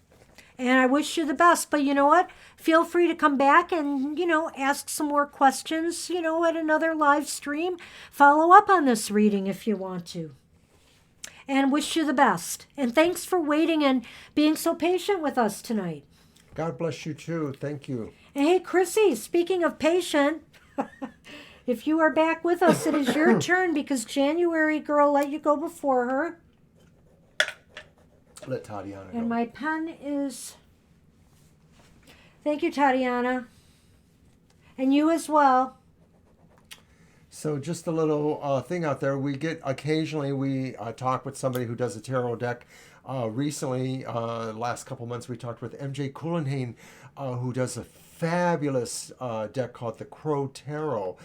And I wish you the best. But you know what? Feel free to come back and, ask some more questions, at another live stream. Follow up on this reading if you want to. And wish you the best. And thanks for waiting and being so patient with us tonight. God bless you too. Thank you. And hey, Chrissy, speaking of patient, if you are back with us, it is your turn because January girl let you go before her. Let Tatiana go. And my pen is... Thank you, Tatiana. And you as well. So just a little thing out there. Occasionally we talk with somebody who does a tarot deck. Recently, last couple months, we talked with MJ Coulihan, who does a fabulous deck called the Crow Tarot.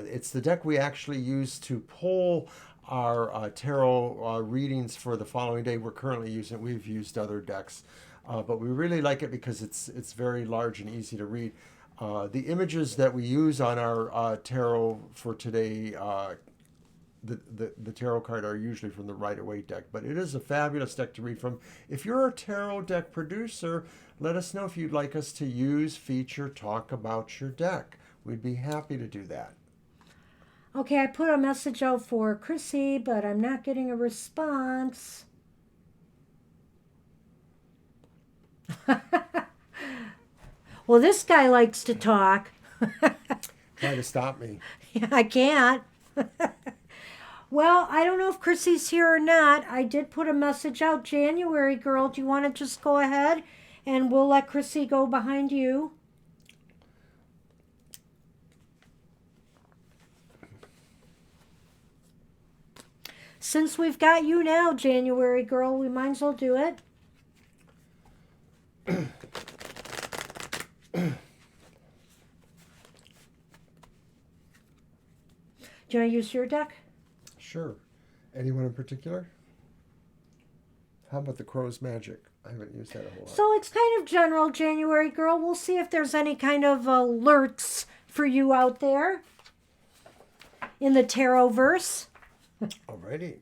It's the deck we actually use to pull our tarot readings for the following day. We're currently using it. We've used other decks, but we really like it because it's very large and easy to read. The images that we use on our tarot for today, the tarot card are usually from the Rider-Waite deck, but it is a fabulous deck to read from. If you're a tarot deck producer, let us know if you'd like us to use, feature, talk about your deck. We'd be happy to do that. Okay, I put a message out for Chrissy, but I'm not getting a response. Well, this guy likes to talk. Try to stop me. Yeah, I can't. Well, I don't know if Chrissy's here or not. I did put a message out. January girl, do you want to just go ahead and we'll let Chrissy go behind you? Since we've got you now, January girl, we might as well do it. Do you want to use your deck? Sure. Anyone in particular? How about the Crow's Magic? I haven't used that a whole lot. So it's kind of general, January girl. We'll see if there's any kind of alerts for you out there in the tarot verse. Alrighty.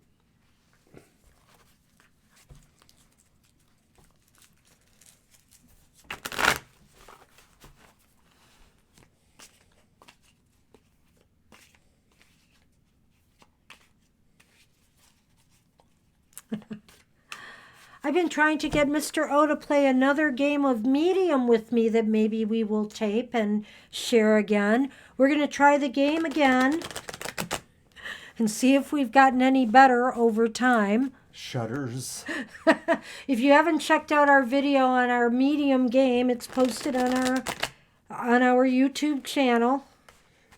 I've been trying to get Mr. O to play another game of Medium with me that maybe we will tape and share again. We're going to try the game again and see if we've gotten any better over time. Shudders. If you haven't checked out our video on our Medium game, it's posted on our YouTube channel.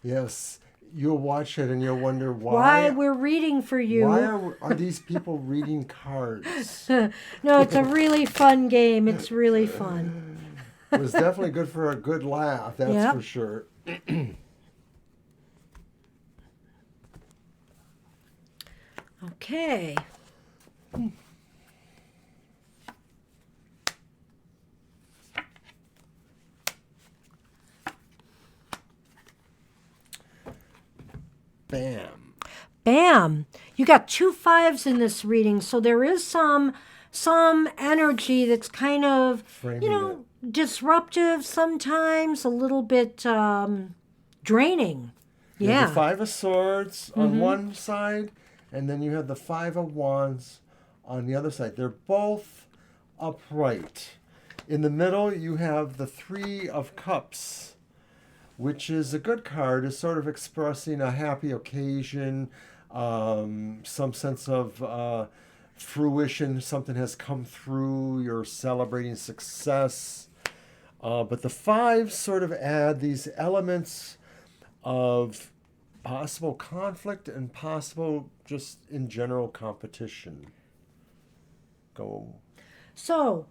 Yes. You'll watch it and you'll wonder why we're reading for you. Why are these people reading cards? No, it's a really fun game. It's really fun. It was definitely good for a good laugh, that's for sure. Okay. Bam. Bam. You got 2 5s in this reading, so there is some energy that's kind of, disruptive sometimes, a little bit draining. You Yeah. have the 5 of Swords on one side, and then you have the 5 of Wands on the other side. They're both upright. In the middle, you have the 3 of Cups, which is a good card. Is sort of expressing a happy occasion, some sense of fruition. Something has come through. You're celebrating success. But the 5 sort of add these elements of possible conflict and possible just in general competition. Go. So,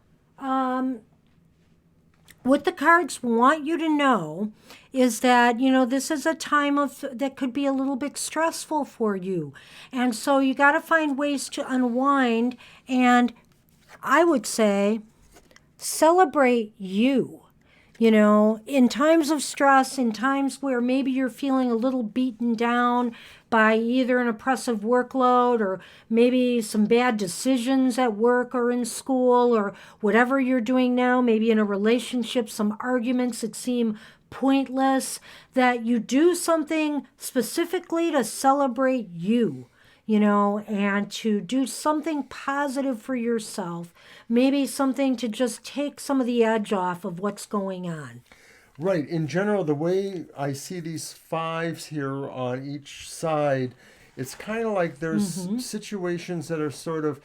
what the cards want you to know is that, this is a time that could be a little bit stressful for you. And so you got to find ways to unwind and, I would say, celebrate you. You know, in times of stress, in times where maybe you're feeling a little beaten down by either an oppressive workload or maybe some bad decisions at work or in school or whatever you're doing now, maybe in a relationship, some arguments that seem pointless, that you do something specifically to celebrate you, you know, and to do something positive for yourself, maybe something to just take some of the edge off of what's going on. Right. In general, the way I see these fives here on each side, it's kind of like there's situations that are sort of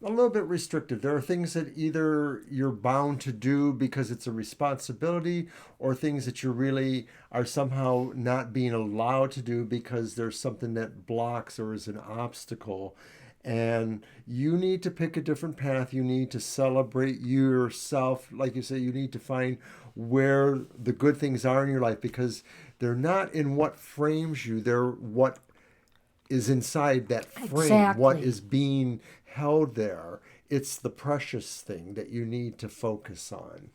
a little bit restrictive. There are things that either you're bound to do because it's a responsibility, or things that you really are somehow not being allowed to do because there's something that blocks or is an obstacle. And you need to pick a different path. You need to celebrate yourself. Like you say, you need to find where the good things are in your life, because they're not in what frames you, they're what is inside that frame, what Exactly. is being held there. It's the precious thing that you need to focus on.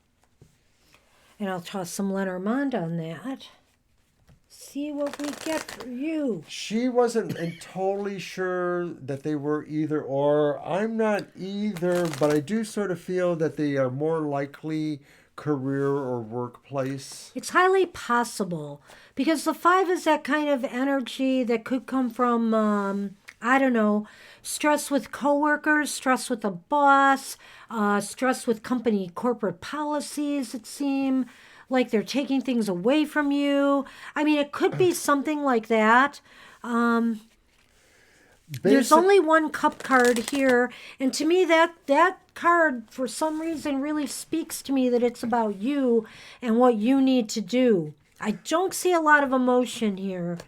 And I'll toss some Lenormand on that. See what we get for you. She wasn't totally sure that they were either or. I'm not either, but I do sort of feel that they are more likely career or workplace. It's highly possible because the five is that kind of energy that could come from, I don't know, stress with coworkers, stress with a boss, stress with company corporate policies that seem like they're taking things away from you. I mean, it could be something like that. There's Basic. only one cup card here, and to me that card for some reason really speaks to me that it's about you and what you need to do. I don't see a lot of emotion here.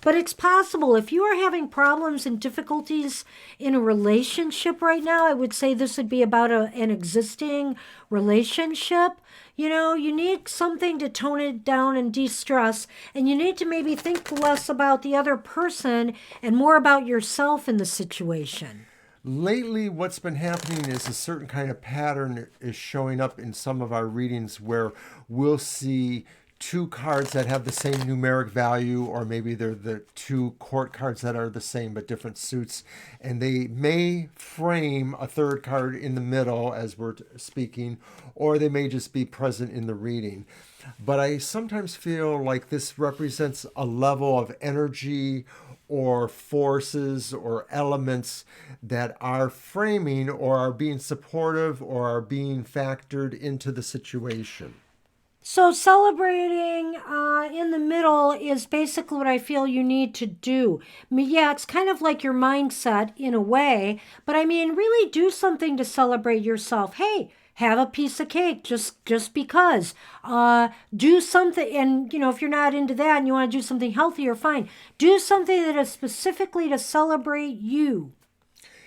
But it's possible. If you are having problems and difficulties in a relationship right now, I would say this would be about an existing relationship. You know, you need something to tone it down and de stress, and you need to maybe think less about the other person and more about yourself in the situation. Lately, what's been happening is a certain kind of pattern is showing up in some of our readings where we'll see two cards that have the same numeric value, or maybe they're the two court cards that are the same but different suits, and they may frame a third card in the middle as we're speaking, or they may just be present in the reading. But I sometimes feel like this represents a level of energy or forces or elements that are framing or are being supportive or are being factored into the situation. So, celebrating in the middle is basically what I feel you need to do. I mean, yeah, it's kind of like your mindset in a way, but I mean, really do something to celebrate yourself. Hey, have a piece of cake just because. Do something, and you know, if you're not into that and you want to do something healthier, fine. Do something that is specifically to celebrate you.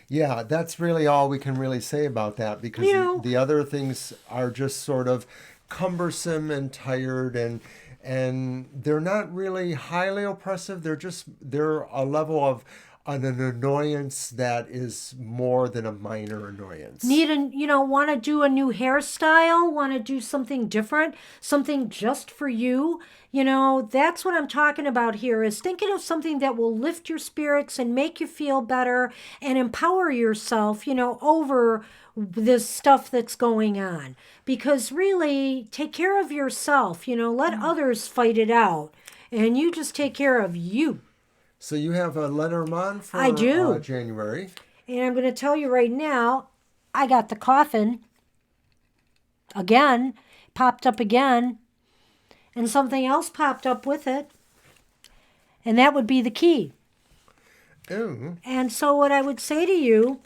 Yeah, that's really all we can really say about that, because You know, the other things are just sort of cumbersome and tired, and they're not really highly oppressive. They're a level of an annoyance that is more than a minor annoyance. need a you know want to do a new hairstyle, want to do something different, something just for you. You know, that's what I'm talking about here, is thinking of something that will lift your spirits and make you feel better and empower yourself, you know, over this stuff that's going on. Because really, take care of yourself, you know, let others fight it out, and you just take care of you. So you have a Lenormand I for do. January. And I'm going to tell you right now, I got the coffin again, popped up again, and something else popped up with it, and that would be the key. Ooh. And so, what I would say to you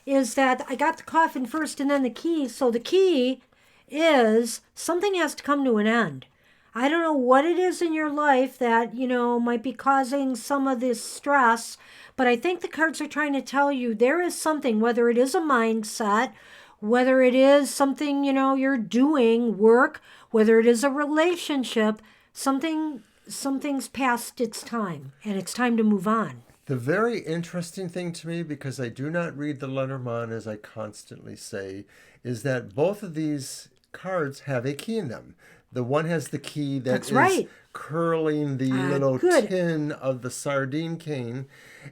is that I got the coffin first and then the key. So, the key is something has to come to an end. I don't know what it is in your life that, you know, might be causing some of this stress, but I think the cards are trying to tell you there is something, whether it is a mindset, whether it is something, you know, you're doing, work, whether it is a relationship, something's past its time and it's time to move on. The very interesting thing to me, because I do not read the Lenormand as I constantly say, is that both of these cards have a key in them. The one has the key that That's is right. curling the little Good. tin of the sardine cane,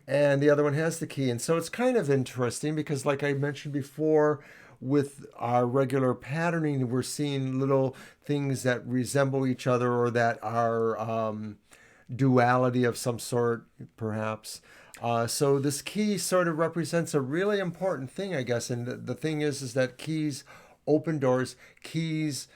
and the other one has the key. And so it's kind of interesting because, like I mentioned before, with our regular patterning, we're seeing little things that resemble each other or that are duality of some sort, perhaps. So this key sort of represents a really important thing, I guess. And the thing is that keys open doors. Keys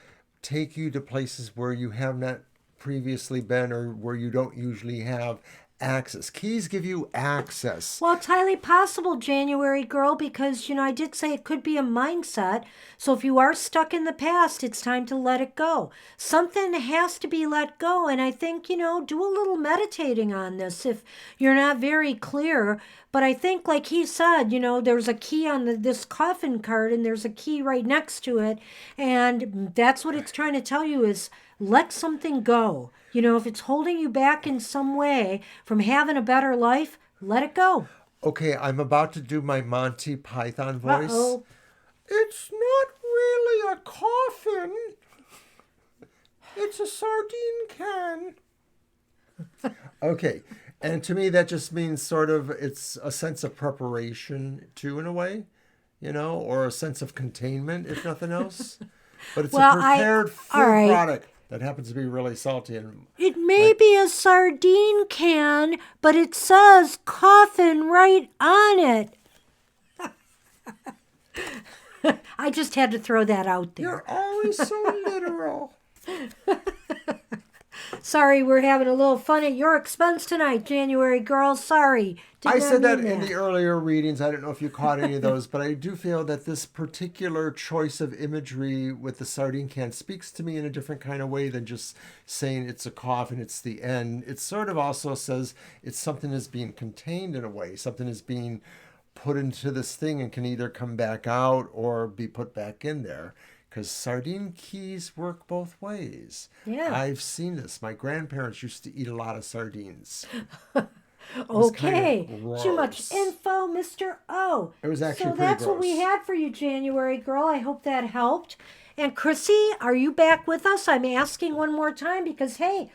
take you to places where you have not previously been or where you don't usually have access. Keys give you access. Well, it's highly possible, January girl, because, I did say it could be a mindset. So if you are stuck in the past, it's time to let it go. Something has to be let go. And I think, do a little meditating on this if you're not very clear. But I think, like he said, there's a key on this coffin card and there's a key right next to it. And that's what it's trying to tell you is let something go. If it's holding you back in some way from having a better life, let it go. Okay, I'm about to do my Monty Python voice. Uh-oh. It's not really a coffin. It's a sardine can. Okay, and to me that just means sort of it's a sense of preparation too, in a way, or a sense of containment, if nothing else. But it's a prepared food product that happens to be really salty. And it may be a sardine can, but it says coffin right on it. I just had to throw that out there. You're always so literal. Sorry, we're having a little fun at your expense tonight, January girl. Sorry. I said that in the earlier readings. I don't know if you caught any of those, but I do feel that this particular choice of imagery with the sardine can speaks to me in a different kind of way than just saying it's a coffin, it's the end. It sort of also says it's something is being contained in a way. Something is being put into this thing and can either come back out or be put back in there. Because sardine keys work both ways. Yeah. I've seen this. My grandparents used to eat a lot of sardines. Okay. Too much info, Mr. O. It was actually so pretty that's gross. What we had for you, January girl. I hope that helped. And Chrissy, are you back with us? I'm asking one more time because, hey,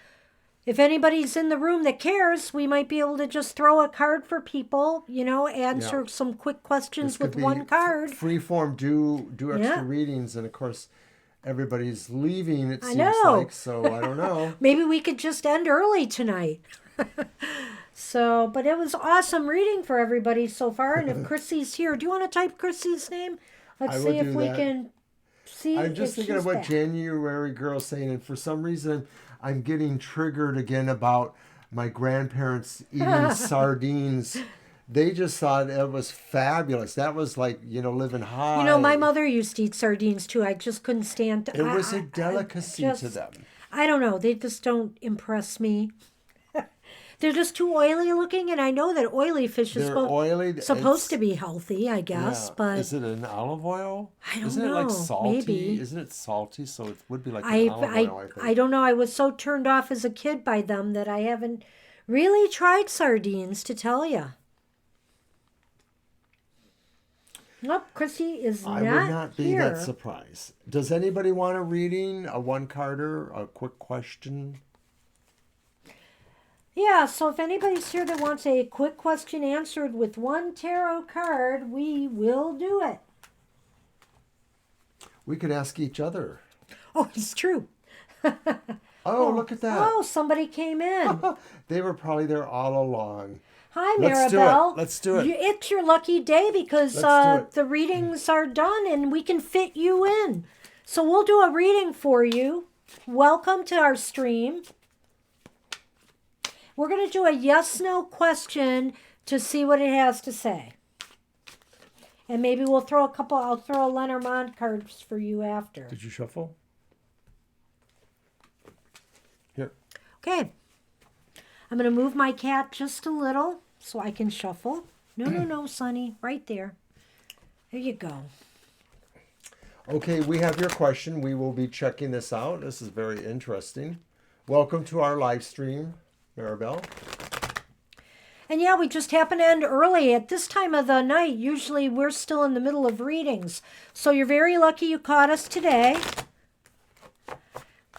if anybody's in the room that cares, we might be able to just throw a card for people, answer some quick questions with one card. Free form, do extra readings, and of course, everybody's leaving, it seems like, so I don't know. Maybe we could just end early tonight. But it was awesome reading for everybody so far. And if Chrissy's here, do you want to type Chrissy's name? Let's see if we can see. I'm just thinking of what January girl's saying, and for some reason, I'm getting triggered again about my grandparents eating sardines. They just thought it was fabulous. That was like, living high. My mother used to eat sardines too. I just couldn't stand it. It was a delicacy to them. I don't know. They just don't impress me. They're just too oily looking, and I know that oily fish is supposed to be healthy, I guess. Yeah. But is it an olive oil? I don't know. Isn't it like salty? Maybe. Isn't it salty? So it would be like an olive oil, I think. I don't know. I was so turned off as a kid by them that I haven't really tried sardines, to tell you. Nope, Chrissy is not here. I would not be that surprised. Does anybody want a reading, a one-carder, a quick question? Yeah, so if anybody's here that wants a quick question answered with one tarot card, we will do it. We could ask each other. Oh, it's true. Oh, look at that. Oh, somebody came in. They were probably there all along. Hi, Maribel. Let's do it. It's your lucky day because the readings are done and we can fit you in. So we'll do a reading for you. Welcome to our stream. We're going to do a yes-no question to see what it has to say. And maybe we'll throw I'll throw a Lenormand cards for you after. Did you shuffle? Here. Okay. I'm going to move my cat just a little so I can shuffle. No, Sonny. Right there. There you go. Okay, we have your question. We will be checking this out. This is very interesting. Welcome to our live stream, Maribel. And yeah, we just happened to end early. At this time of the night, usually we're still in the middle of readings. So you're very lucky you caught us today.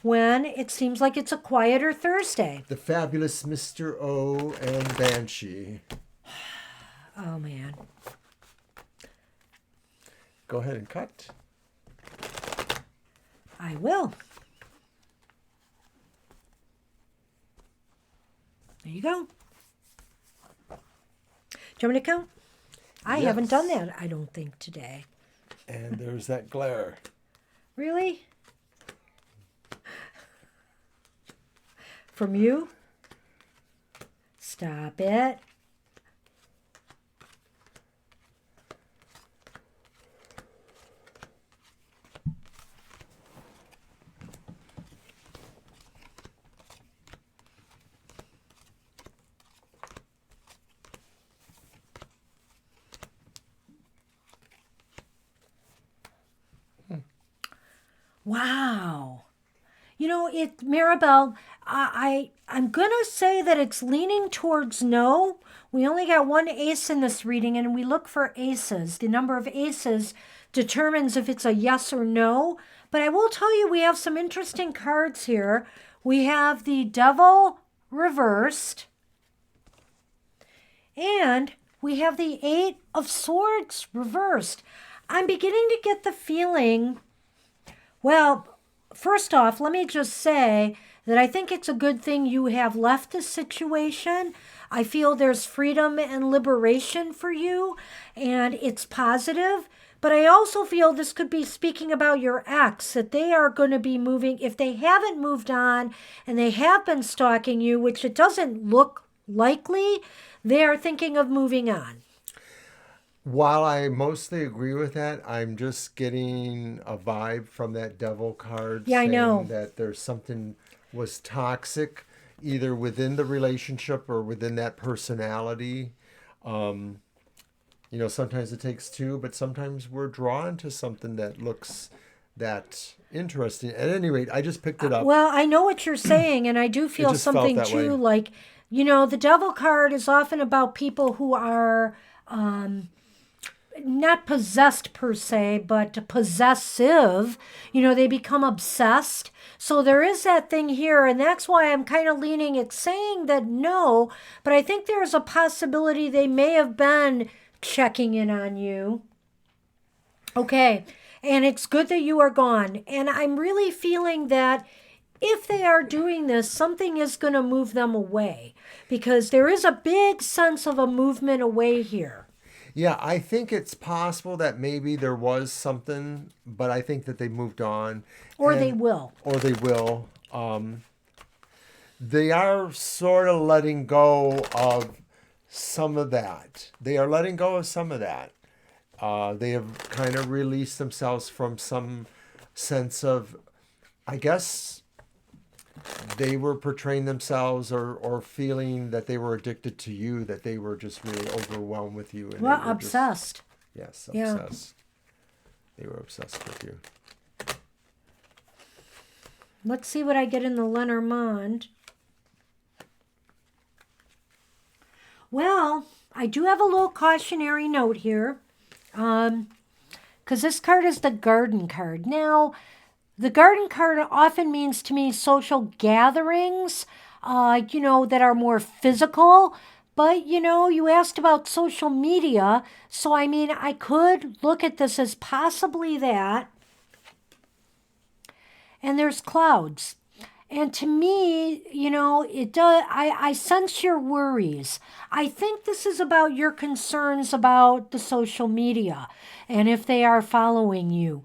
when it seems like it's a quieter Thursday. The fabulous Mr. O and Banshee. Oh, man. Go ahead and cut. I will. There you go. Do you want me to count? I haven't done that, I don't think, today. And there's that glare. Really? From you? Stop it. Wow. You know, Maribel, I'm going to say that it's leaning towards no. We only got one ace in this reading, and we look for aces. The number of aces determines if it's a yes or no. But I will tell you, we have some interesting cards here. We have the Devil reversed, and we have the Eight of Swords reversed. I'm beginning to get the feeling, well, first off, let me just say that I think it's a good thing you have left this situation. I feel there's freedom and liberation for you, and it's positive. But I also feel this could be speaking about your ex, that they are going to be moving. If they haven't moved on and they have been stalking you, which it doesn't look likely, they are thinking of moving on. While I mostly agree with that, I'm just getting a vibe from that Devil card saying that there's something was toxic either within the relationship or within that personality. You know, sometimes it takes two, but sometimes we're drawn to something that looks that interesting. At any rate, I just picked it up. Well, I know what you're saying, and I do feel something too, like, you know, the Devil card is often about people who are not possessed per se, but possessive. You know, they become obsessed. So there is that thing here, and that's why I'm kind of leaning. It's saying that no, but I think there's a possibility they may have been checking in on you. Okay, and it's good that you are gone. And I'm really feeling that if they are doing this, something is going to move them away, because there is a big sense of a movement away here. Yeah, I think it's possible that maybe there was something, but I think that they moved on. Or they will. Or they will. They are sort of letting go of some of that. They are letting go of some of that. They have kind of released themselves from some sense of, I guess, they were portraying themselves or feeling that they were addicted to you, that they were just really overwhelmed with you. And well, obsessed. Yes, obsessed. Yeah. They were obsessed with you. Let's see what I get in the Lenormand. Well, I do have a little cautionary note here, because this card is the Garden card. Now, the Garden card often means to me social gatherings, you know, that are more physical. But, you know, you asked about social media. So, I mean, I could look at this as possibly that. And there's clouds. And to me, you know, it does. I sense your worries. I think this is about your concerns about the social media and if they are following you.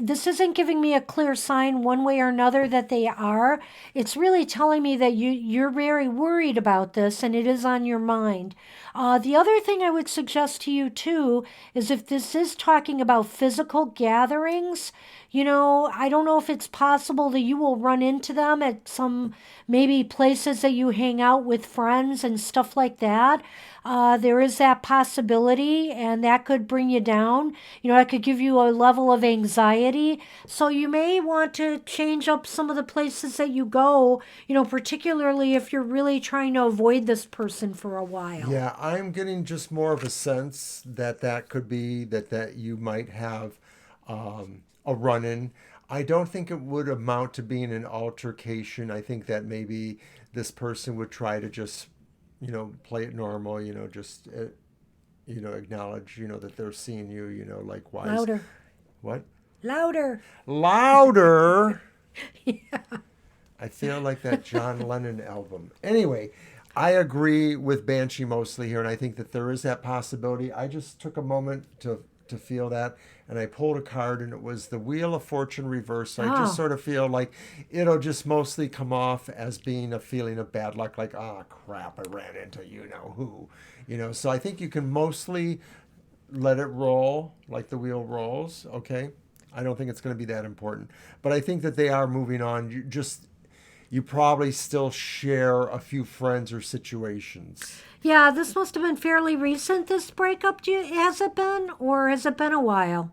This isn't giving me a clear sign one way or another that they are. It's really telling me that you're very worried about this and it is on your mind. The other thing I would suggest to you too is if this is talking about physical gatherings, you know, I don't know if it's possible that you will run into them at some maybe places that you hang out with friends and stuff like that. There is that possibility, and that could bring you down. You know, that could give you a level of anxiety. So you may want to change up some of the places that you go, you know, particularly if you're really trying to avoid this person for a while. Yeah, I'm getting just more of a sense that that could be that you might have a run-in. I don't think it would amount to being an altercation. I think that maybe this person would try to just, play it normal, just, acknowledge, that they're seeing you, likewise. Louder. What? Louder. Louder. I feel like that John Lennon album. Anyway, I agree with Banshee mostly here, and I think that there is that possibility. I just took a moment to feel that, and I pulled a card, and it was the Wheel of Fortune reversed. So I just sort of feel like it'll just mostly come off as being a feeling of bad luck, like, oh, crap, I ran into you-know-who. So I think you can mostly let it roll like the wheel rolls, okay? I don't think it's going to be that important. But I think that they are moving on. You probably still share a few friends or situations. Yeah, this must have been fairly recent, this breakup. Has it been? Or has it been a while?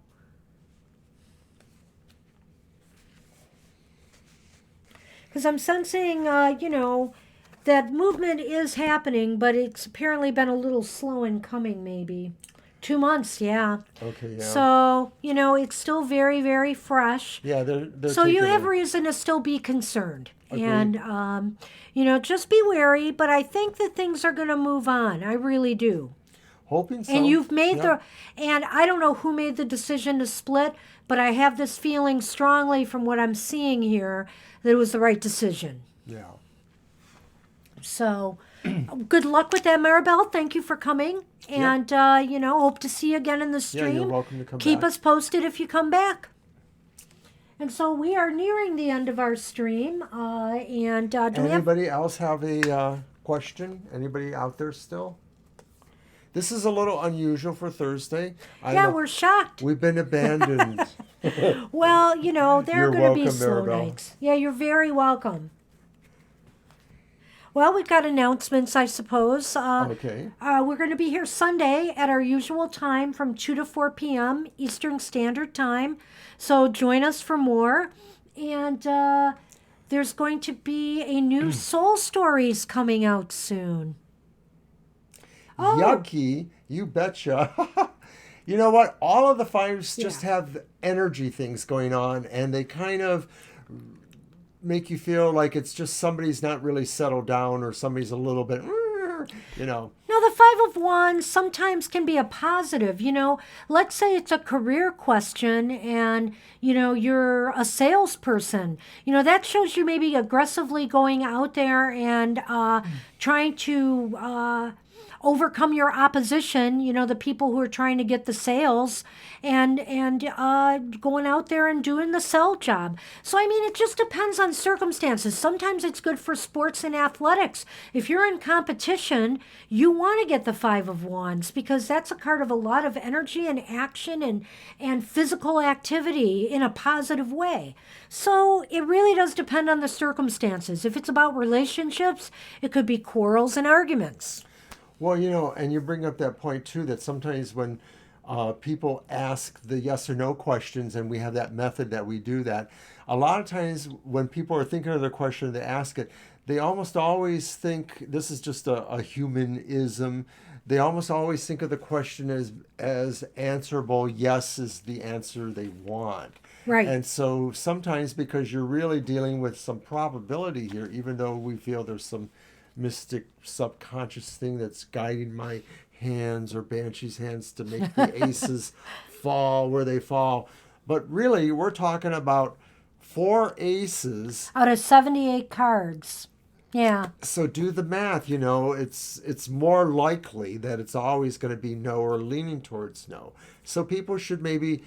Because I'm sensing, that movement is happening, but it's apparently been a little slow in coming, maybe. 2 months, yeah. Okay, yeah. So, it's still very, very fresh. Yeah, they're So you taking have it. reason to still be concerned. Agreed. And, just be wary, but I think that things are going to move on. I really do. Hoping so. And you've made yeah. and I don't know who made the decision to split, but I have this feeling strongly from what I'm seeing here that it was the right decision. Yeah. So, good luck with that, Maribel. Thank you for coming. And, hope to see you again in the stream. Yeah, you're welcome to come Keep back. us posted if you come back. And so we are nearing the end of our stream. Do we have... Anybody else have a question? Anybody out there still? This is a little unusual for Thursday. We're shocked. We've been abandoned. Well, there are going to be welcome, slow Maribel. nights. Yeah, you're very welcome. Well, we've got announcements, I suppose. Okay. We're going to be here Sunday at our usual time from 2 to 4 p.m. Eastern Standard Time. So join us for more. And there's going to be a new Soul Stories coming out soon. Oh. Yucky. You betcha. You know what? All of the fives just have energy things going on, and they kind of make you feel like it's just somebody's not really settled down, or somebody's a little bit, No, the Five of Wands sometimes can be a positive. Let's say it's a career question and, you're a salesperson. That shows you maybe aggressively going out there and trying to overcome your opposition, the people who are trying to get the sales and going out there and doing the sell job. So, it just depends on circumstances. Sometimes it's good for sports and athletics. If you're in competition, you want to get the Five of Wands because that's a card of a lot of energy and action and physical activity in a positive way. So it really does depend on the circumstances. If it's about relationships, it could be quarrels and arguments. Well, and you bring up that point too, that sometimes when people ask the yes or no questions, and we have that method that we do that, a lot of times when people are thinking of their question, they ask it, they almost always think, this is just a humanism, they almost always think of the question as answerable, yes is the answer they want. Right. And so sometimes, because you're really dealing with some probability here, even though we feel there's some mystic subconscious thing that's guiding my hands or Banshee's hands to make the aces fall where they fall. But really, we're talking about 4 aces out of 78 cards. Yeah. So do the math, it's more likely that it's always going to be no or leaning towards no. So people should maybe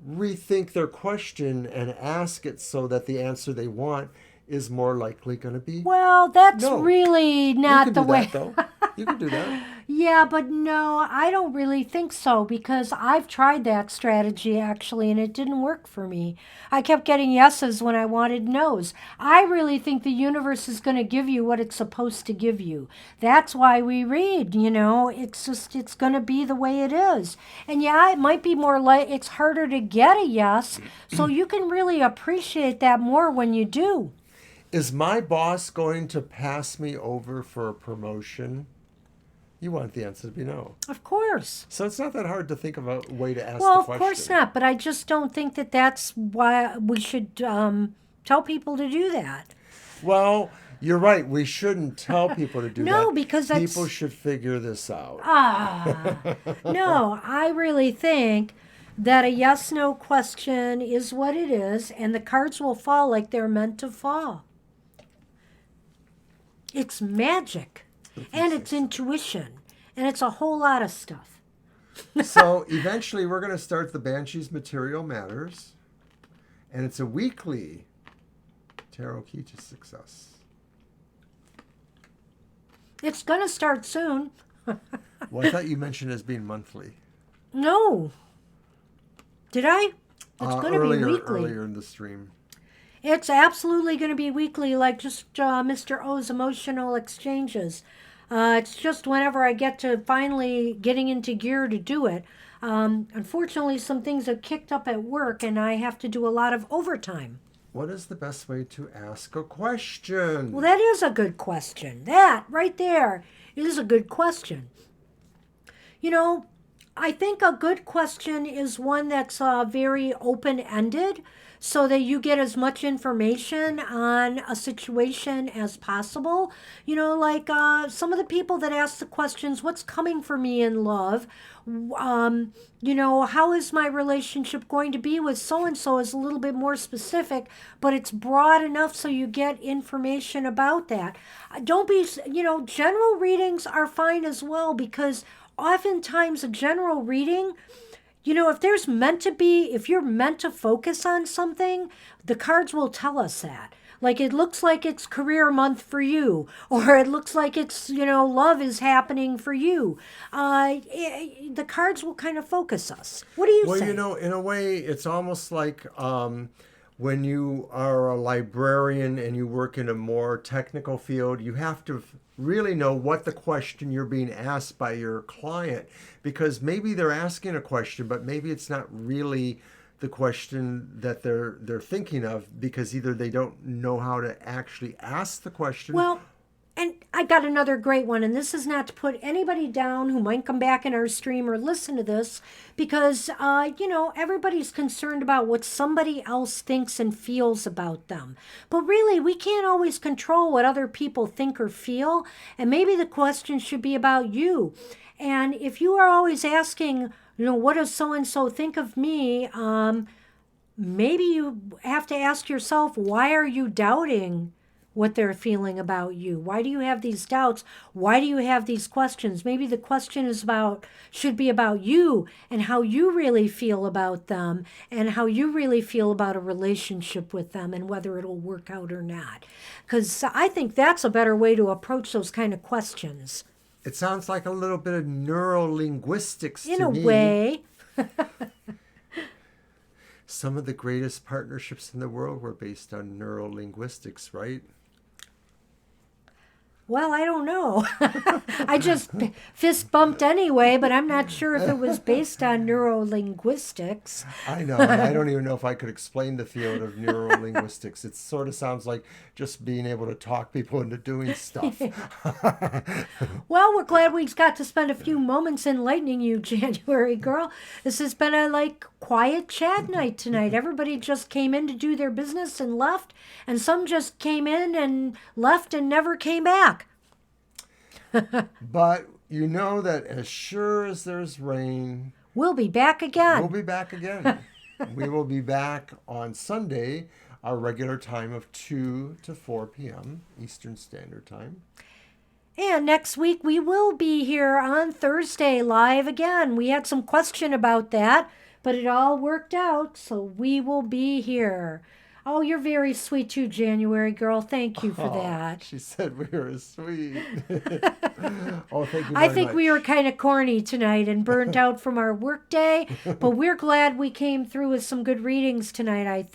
rethink their question and ask it so that the answer they want is more likely going to be well, that's no. really not the way. You can do that, though. You can do that. Yeah, but no, I don't really think so because I've tried that strategy actually and it didn't work for me. I kept getting yeses when I wanted nos. I really think the universe is going to give you what it's supposed to give you. That's why we read, it's going to be the way it is. And yeah, it might be more like it's harder to get a yes, so you can really appreciate that more when you do. Is my boss going to pass me over for a promotion? You want the answer to be no. Of course. So it's not that hard to think of a way to ask Well, the of question. course not, but I just don't think that that's why we should tell people to do that. Well, you're right. We shouldn't tell people to do that. No, because that's... People should figure this out. No, I really think that a yes/no question is what it is, and the cards will fall like they're meant to fall. It's magic, and it's intuition, and it's a whole lot of stuff. So eventually we're going to start the Banshees Material Matters, and it's a weekly tarot key to success. It's going to start soon. Well, I thought you mentioned it as being monthly. No. Did I? It's going to be weekly. Earlier in the stream. It's absolutely going to be weekly, like just Mr. O's emotional exchanges. It's just whenever I get to finally getting into gear to do it. Unfortunately, some things have kicked up at work, and I have to do a lot of overtime. What is the best way to ask a question? Well, that is a good question. That right there is a good question. You know, I think a good question is one that's very open-ended so that you get as much information on a situation as possible. You know, like some of the people that ask the questions, what's coming for me in love? You know, how is my relationship going to be with so-and-so is a little bit more specific, but it's broad enough so you get information about that. Don't be, you know, general readings are fine as well, because oftentimes a general reading, you know, if you're meant to focus on something, the cards will tell us that. Like, it looks like it's career month for you, or it looks like it's, you know, love is happening for you. The cards will kind of focus us. What do you say? Well, you know, in a way, it's almost like when you are a librarian and you work in a more technical field, you have to really know what the question you're being asked by your client, because maybe they're asking a question, but maybe it's not really the question that they're thinking of, because either they don't know how to actually ask the question. Well, and I got another great one, and this is not to put anybody down who might come back in our stream or listen to this, because, you know, everybody's concerned about what somebody else thinks and feels about them. But really, we can't always control what other people think or feel, and maybe the question should be about you. And if you are always asking, you know, what does so-and-so think of me? Maybe you have to ask yourself, why are you doubting what they're feeling about you? Why do you have these doubts? Why do you have these questions? Maybe the question should be about you and how you really feel about them and how you really feel about a relationship with them and whether it'll work out or not. Because I think that's a better way to approach those kind of questions. It sounds like a little bit of neurolinguistics to me. In a way. Some of the greatest partnerships in the world were based on neurolinguistics, right? Well, I don't know. I just fist bumped anyway, but I'm not sure if it was based on neurolinguistics. I know. And I don't even know if I could explain the field of neurolinguistics. It sort of sounds like just being able to talk people into doing stuff. Well, we're glad we got to spend a few moments enlightening you, January girl. This has been a quiet chat night tonight. Everybody just came in to do their business and left, and some just came in and left and never came back. But you know that as sure as there's rain, we'll be back again. We'll be back again. We will be back on Sunday, our regular time of 2 to 4 p.m. Eastern Standard Time. And next week we will be here on Thursday live again. We had some question about that, but it all worked out, so we will be here. Oh, you're very sweet too, January girl. Thank you for that. She said we were sweet. Oh, thank you very I think much. we were kind of corny tonight and burnt out from our work day, but we're glad we came through with some good readings tonight, I think.